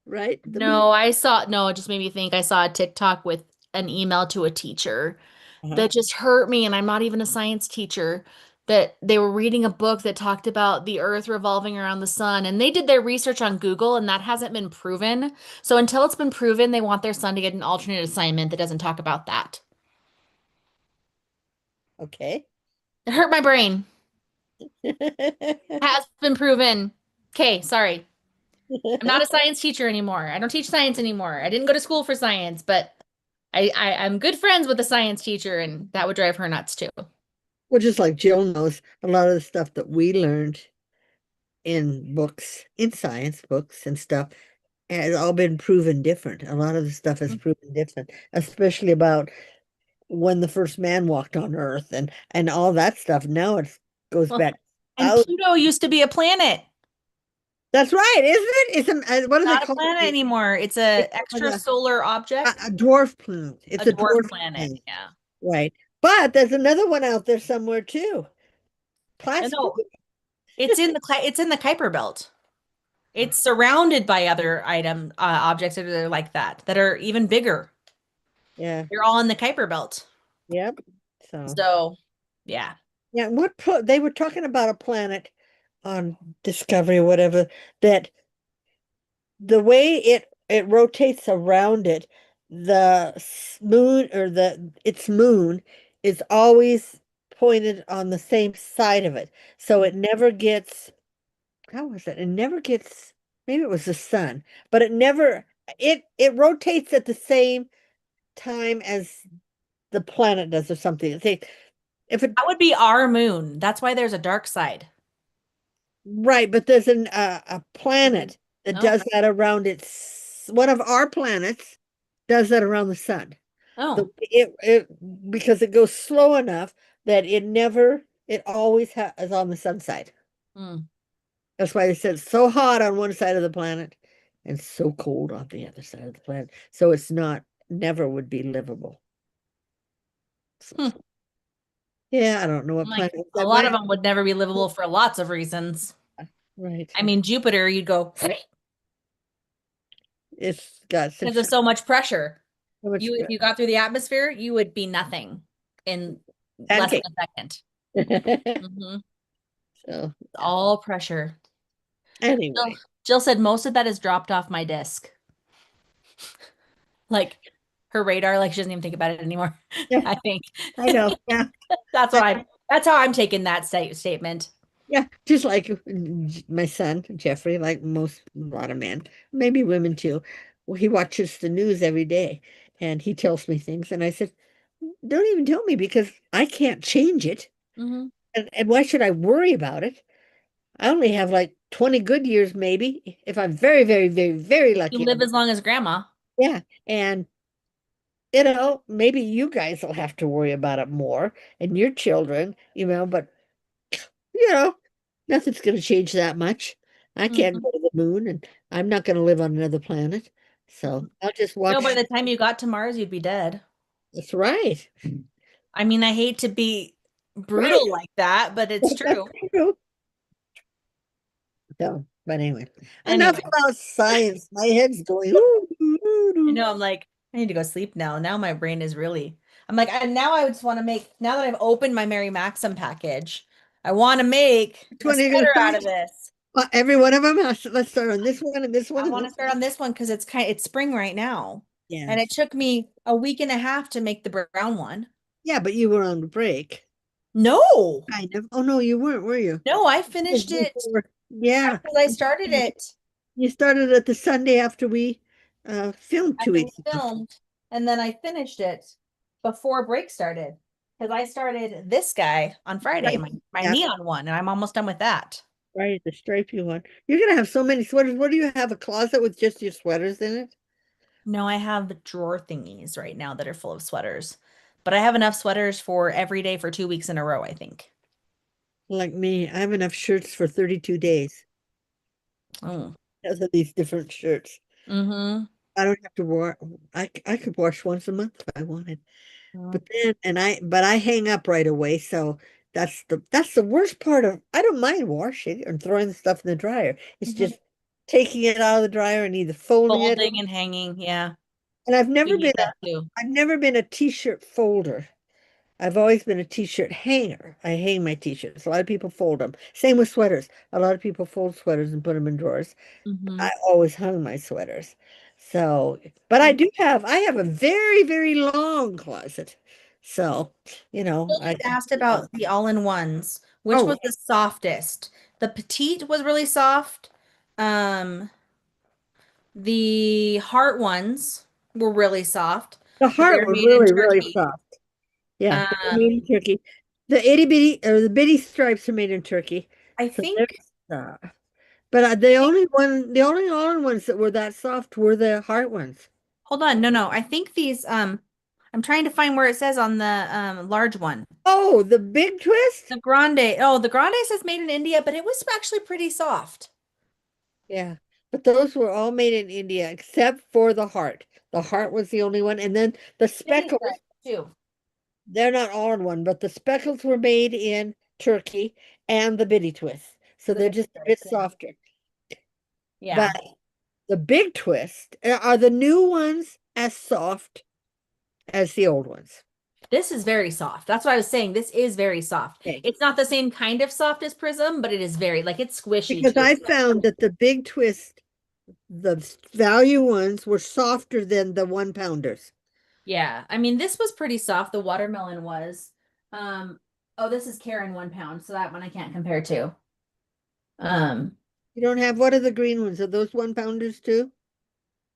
right? The moon. No, it just made me think I saw a TikTok with an email to a teacher Uh-huh. that just hurt me, and I'm not even a science teacher. That they were reading a book that talked about the Earth revolving around the sun, and they did their research on Google, and that hasn't been proven. So until it's been proven, they want their son to get an alternate assignment that doesn't talk about that. Okay. It hurt my brain. Has been proven. Okay, sorry. I'm not a science teacher anymore. I don't teach science anymore. I didn't go to school for science, but I'm good friends with a science teacher, and that would drive her nuts too. Well, just like Jill knows, a lot of the stuff that we learned in books, in science books and stuff, has all been proven different. A lot of the stuff is proven different, especially about when the first man walked on Earth and all that stuff. Now it goes Well, back and out. Pluto used to be a planet. That's right, isn't it? It's what do they Not a call planet it? anymore. It's It's a like extrasolar object, a dwarf planet. a It's a dwarf dwarf planet. planet, Yeah. right? But there's another one out there somewhere too. And Class no, it's in the Kuiper belt. It's surrounded by other objects that are like that are even bigger. Yeah. They're all in the Kuiper belt. Yep. So So, yeah. yeah, they were talking about a planet on Discovery or whatever that the way it rotates around it, moon or the its moon is always pointed on the same side of it. So it never gets, how was it? It never gets, maybe it was the sun, but it rotates at the same time as the planet does or something. If it That would be our moon. That's why there's a dark side. right, but there's a planet that Oh, does that around its one of our planets does that around the sun. The oh. it because it goes slow enough that it always is on the sun side. Hmm. That's why they said it's so hot on one side of the planet and so cold on the other side of the planet. So it's not never would be livable. So, Hmm. yeah, I don't know what Like planet a that lot of might them would never be livable for lots of reasons. right. I mean, Jupiter, you'd go It's got because such of so much pressure. so much If you got through the atmosphere, you would be nothing in less pancake. than a second. Hmm. So All pressure. Jill, anyway, Jill said most of that is dropped off my disk. Like her radar, like she doesn't even think about it anymore. yeah, I think I know. Yeah. That, that's how I'm taking that statement. yeah, just like my son, Jeffrey, like a lot of men, maybe women too. Well, he watches the news every day and he tells me things. And I said, don't even tell me because I can't change it. Hmm. And why should I worry about it? I only have like 20 good years, maybe, if I'm very, very, very, very You lucky. live as long as grandma. Yeah. And, maybe you guys will have to worry about it more and your children, but you know, nothing's going to change that much. I can't Hmm. go to the moon and I'm not going to live on another planet. So I'll just No, by watch. the time you got to Mars, you'd be dead. That's right. I mean, I hate to be Right. brutal like that, but it's That's true. true. So But anyway, enough Anyway, about science. My head's going. "Ooh, ooh, ooh, I ooh." know I'm like, I need to go sleep now. Now my brain is really, I'm like, and now I just want to make, now that I've opened my Mary Maxim package, I want to make Which a one are you going to sweater out start? of this. Every one of them. Let's start on this one and this one I and want to this start one. on this one because it's spring right now. And it Yes. took me a week and a half to make the brown one. Yeah, but you were on the break. No, Kind of. Oh no, you weren't, were you? no, I Yes, finished it before. Yeah. because I started it You started it the Sunday after we filmed two after we weeks ago. filmed, and then I finished it before break started because I started this guy on Friday, Right. my Yeah, neon one, and I'm almost done with that. right. The stripy one. You're gonna have so many sweaters. What do you have? A closet with just your sweaters in it? No, I have drawer thingies right now that are full of sweaters, but I have enough sweaters for every day for 2 weeks in a row, I think. Like me, I have enough shirts for 32 days Oh. because of these different shirts. Mm-hmm. I don't have to wash. I could wash once a month if I wanted. Mm-hmm. But then, but I hang up right away. So that's the worst part of, I don't mind washing and throwing the stuff in the dryer. It's just taking it out of the dryer and either folding it. Folding and hanging, yeah. And We hate that too. I've never been a t-shirt folder. I've always been a t-shirt hanger. I hang my t-shirts. A lot of people fold them. Same with sweaters. A lot of people fold sweaters and put them in drawers. Mm-hmm. I always hung my sweaters. So, but I have a very, very long closet. So, People I, just asked about the all-in-ones. Which oh, was the softest? The petite was really soft. Um, the heart ones were really soft the because they heart were was made in really, really Turkey. soft. Yeah, they're made Um, in Turkey. The itty bitty or the bitty stripes are made in Turkey. I So they're think, soft. But the only all ones that were that soft were the heart ones. hold on, no, I think these, I'm trying to find where it says on the large one. Oh, the big twist? The grande. Oh, the grande says made in India, but it was actually pretty soft. Yeah. But those were all made in India except for the heart. The heart was the only one. And then the Mini speckles, stripe too. they're not all in one, but the speckles were made in Turkey and the bitty twist. So The they're big just a bit stripes, yeah. softer. Yeah. But the big twist, are the new ones as soft as the old ones? This is very soft. That's what I was saying. This is very soft. Okay. It's not the same kind of soft as Prism, but it is very, like it's squishy Because too. I found that the big twist, the value ones were softer than the 1 pounders. Yeah. I mean, this was pretty soft. The watermelon was. Um, oh, this is Karen 1 pound, so that one I can't compare to. Um, You don't have, what are the green ones? Are those 1 pounders too?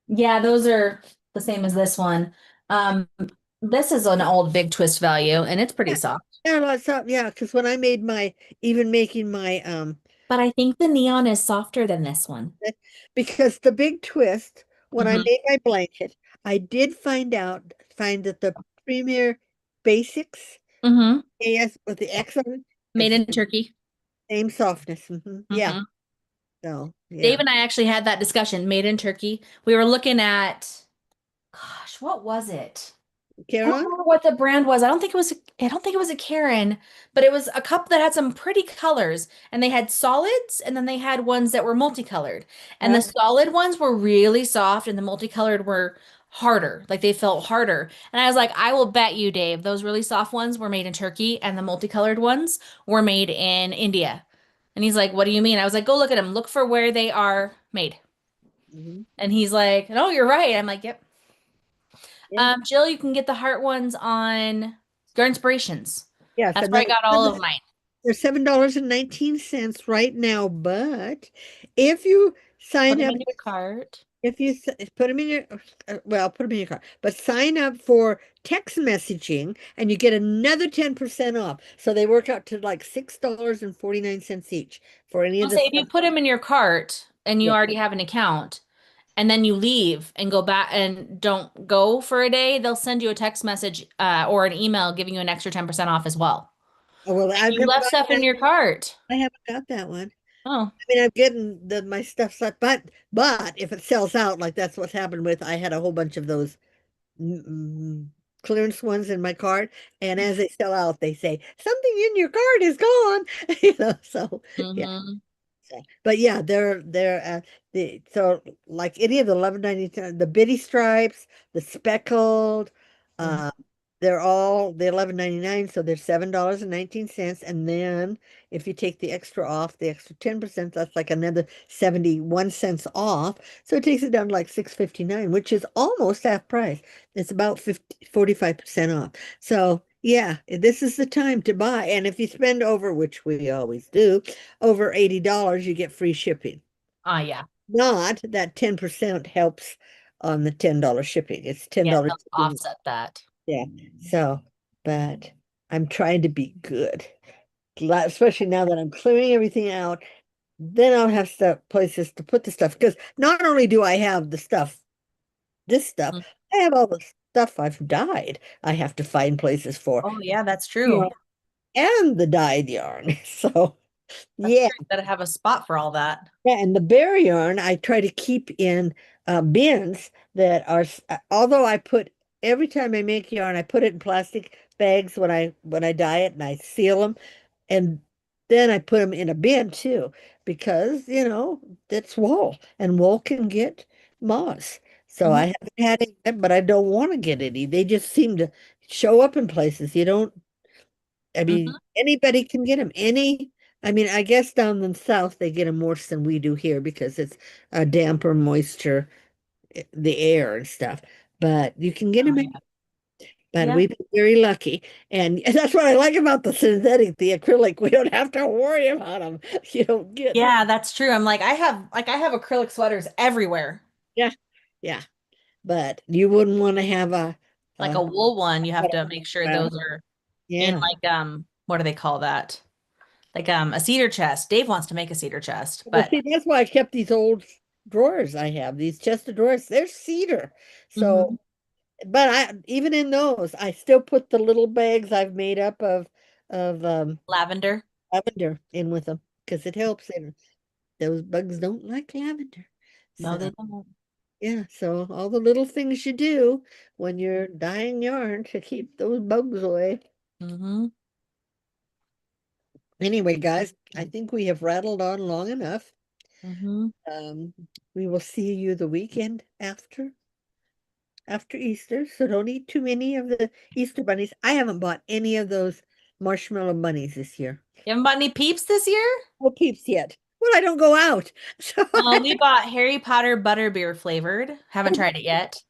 yeah, those are the same as this one. Um, this is an old big twist value, and it's pretty Yeah, soft. yeah, lots of, yeah, because when I made even making my, But I think the neon is softer than this one. because the big twist, when I Hmm. made my blanket, I did find that the Premier Basics, Hmm. AS with the X on it, Made it's in the Turkey. same softness. Yeah, Hmm. so, Dave yeah. and I actually had that discussion, made in Turkey. We were looking at, gosh, what was it? I don't Karen? remember what the brand was. I don't think it was a Karen, but it was a cup that had some pretty colors. And they had solids and then they had ones that were multicolored. And the solid ones were really soft and the multicolored were harder. Like they felt harder. And I was like, I will bet you, Dave, those really soft ones were made in Turkey and the multicolored ones were made in India. And he's like, what do you mean? I was like, go look at them. Look for where they are made. Mhm. And he's like, no, you're right. I'm like, yep. Yeah. Jill, you can get the heart ones on Your Inspirations. Yes, That's and where I got all of mine. they're $7.19 right now, but if you Put sign them up, in your cart. if you put them in your, well, put them in your car, but sign up for text messaging and you get another 10% off. So they work out to like $6.49 each for any of I'll the say if you stuff. put them in your cart and you Yeah. already have an account, and then you leave and go back and don't go for a day, they'll send you a text message or an email giving you an extra 10% off as well. Oh, well, Like you left stuff in your cart. I haven't got that one. Oh. I mean, I'm getting my stuff set, but if it sells out, like that's what's happened with, I had a whole bunch of those mm, clearance ones in my cart, and as they sell out, they say something in your cart is gone. So yeah. Hmm. But yeah, they're the so like any of the 11.99, the bitty stripes, the speckled, Mhm. uh, they're all the 11.99, so they're $7.19. And then if you take the extra off, the extra 10%, that's like another 71 cents off. So it takes it down to like 6.59, which is almost half price. It's about 45% off. So yeah, this is the time to buy. And if you spend over, which we always do, over $80, you get free shipping. Ah, yeah. Not that 10% helps on the $10 shipping. It's Yeah, it $10 helps shipping. offset that. Yeah. So, but I'm trying to be good, especially now that I'm clearing everything out. Then I'll have stuff places to put the stuff because not only do I have the stuff, this stuff, Mhm. I have all the stuff I've dyed. I have to find places for, Oh, yeah, that's you true. know, and the dyed yarn. So, That's yeah. true. You gotta have a spot for all that. Yeah, and the bear yarn I try to keep in bins that are, although I put every time I make yarn, I put it in plastic bags when I dye it and I seal them, and then I put them in a bin too because that's wool and wool can get moss. So Mhm. I haven't had any, but I don't want to get any. They just seem to show up in places. You don't I mean, Mhm. anybody can get them. I mean, I guess down in the south they get them worse than we do here because it's a damper moisture, the air and stuff. But you can get Oh, them. yeah. But Yeah. we've been very lucky, and that's what I like about the synthetic, the acrylic. We don't have to worry about them. You don't get, Yeah, that's true. I'm like, I have acrylic sweaters everywhere. yeah, yeah. But you wouldn't want to have Like a a wool one, you have to make sure well, those are in yeah. like what do they call that? Like a cedar chest. Dave wants to make a cedar chest, Well, but see, that's why I kept these old drawers I have, these chest of drawers. They're cedar. So Mhm. but I even in those, I still put the little bags I've made up of Lavender. lavender in with them because it helps. And those bugs don't like lavender. No, So they don't. yeah, so all the little things you do when you're dyeing yarn to keep those bugs away. Hmm. Anyway, guys, I think we have rattled on long enough. Hmm. Um, we will see you the weekend after Easter, so don't eat too many of the Easter bunnies. I haven't bought any of those marshmallow bunnies this year. You haven't bought any peeps this year? No peeps yet. Well, I don't go out. So We bought Harry Potter butterbeer flavored. Haven't tried it yet.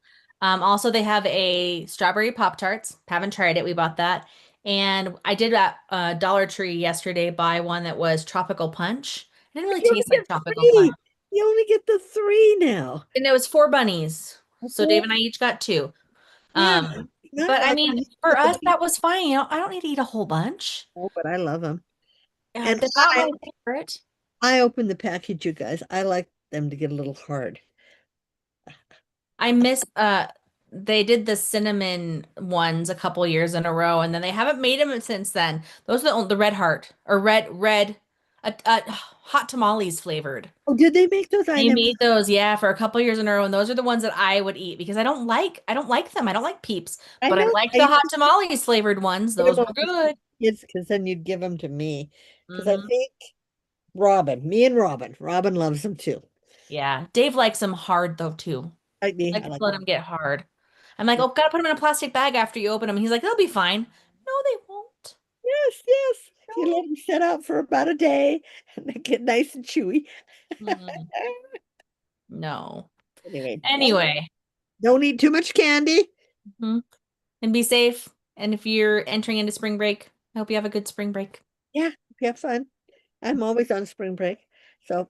Also, they have a strawberry Pop Tarts. Haven't tried it. We bought that. And I did at Dollar Tree yesterday buy one that was tropical punch. It didn't really you only taste like get tropical punch. three. You only get the three now. And it was four bunnies. So Four. Dave and I each got two. Yeah, not But I like I mean, used for to us, get that was fine. I don't need to eat a whole bunch. but I love them. Yeah, And they're not my favorite. I opened the package, you guys. I like them to get a little hard. I miss they did the cinnamon ones a couple years in a row and then they haven't made them since then. Those are the red heart or red hot tamales flavored. Oh, did they make those? I They never. made those, yeah, for a couple years in a row, and those are the ones that I would eat because I don't like them. I don't like Peeps, I but I know. like I the used hot to tamales flavored ones. get Those them were on good. kids because then you'd give them to me. Because I Hmm. think Robin loves them too. Yeah, Dave likes them hard though too. Like He me, I likes to like let them get hard. I'm like, oh, gotta put them in a plastic bag after you open them. He's like, they'll be fine. No, they won't. yes, yes. No. You let them set out for about a day and they get nice and chewy. Mm, no. Anyway, Anyway, don't eat too much candy. mhm. And be safe. And if you're entering into spring break, I hope you have a good spring break. Yeah, have fun. I'm always on spring break. So,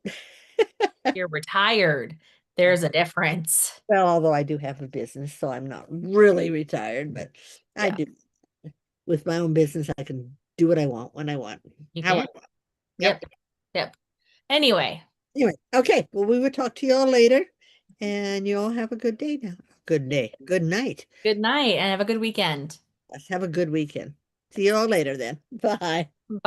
You're retired. There's a difference. well, although I do have a business, so I'm not really retired, but I Yeah, do. With my own business, I can do what I want when I want, you how I can. want. Yep. Yep. Yep. Anyway, Anyway, okay. Well, we will talk to you all later, and you all have a good day now. Good day. Good night. good night and have a good weekend. Let's have a good weekend. See you all later then. Bye. Bye.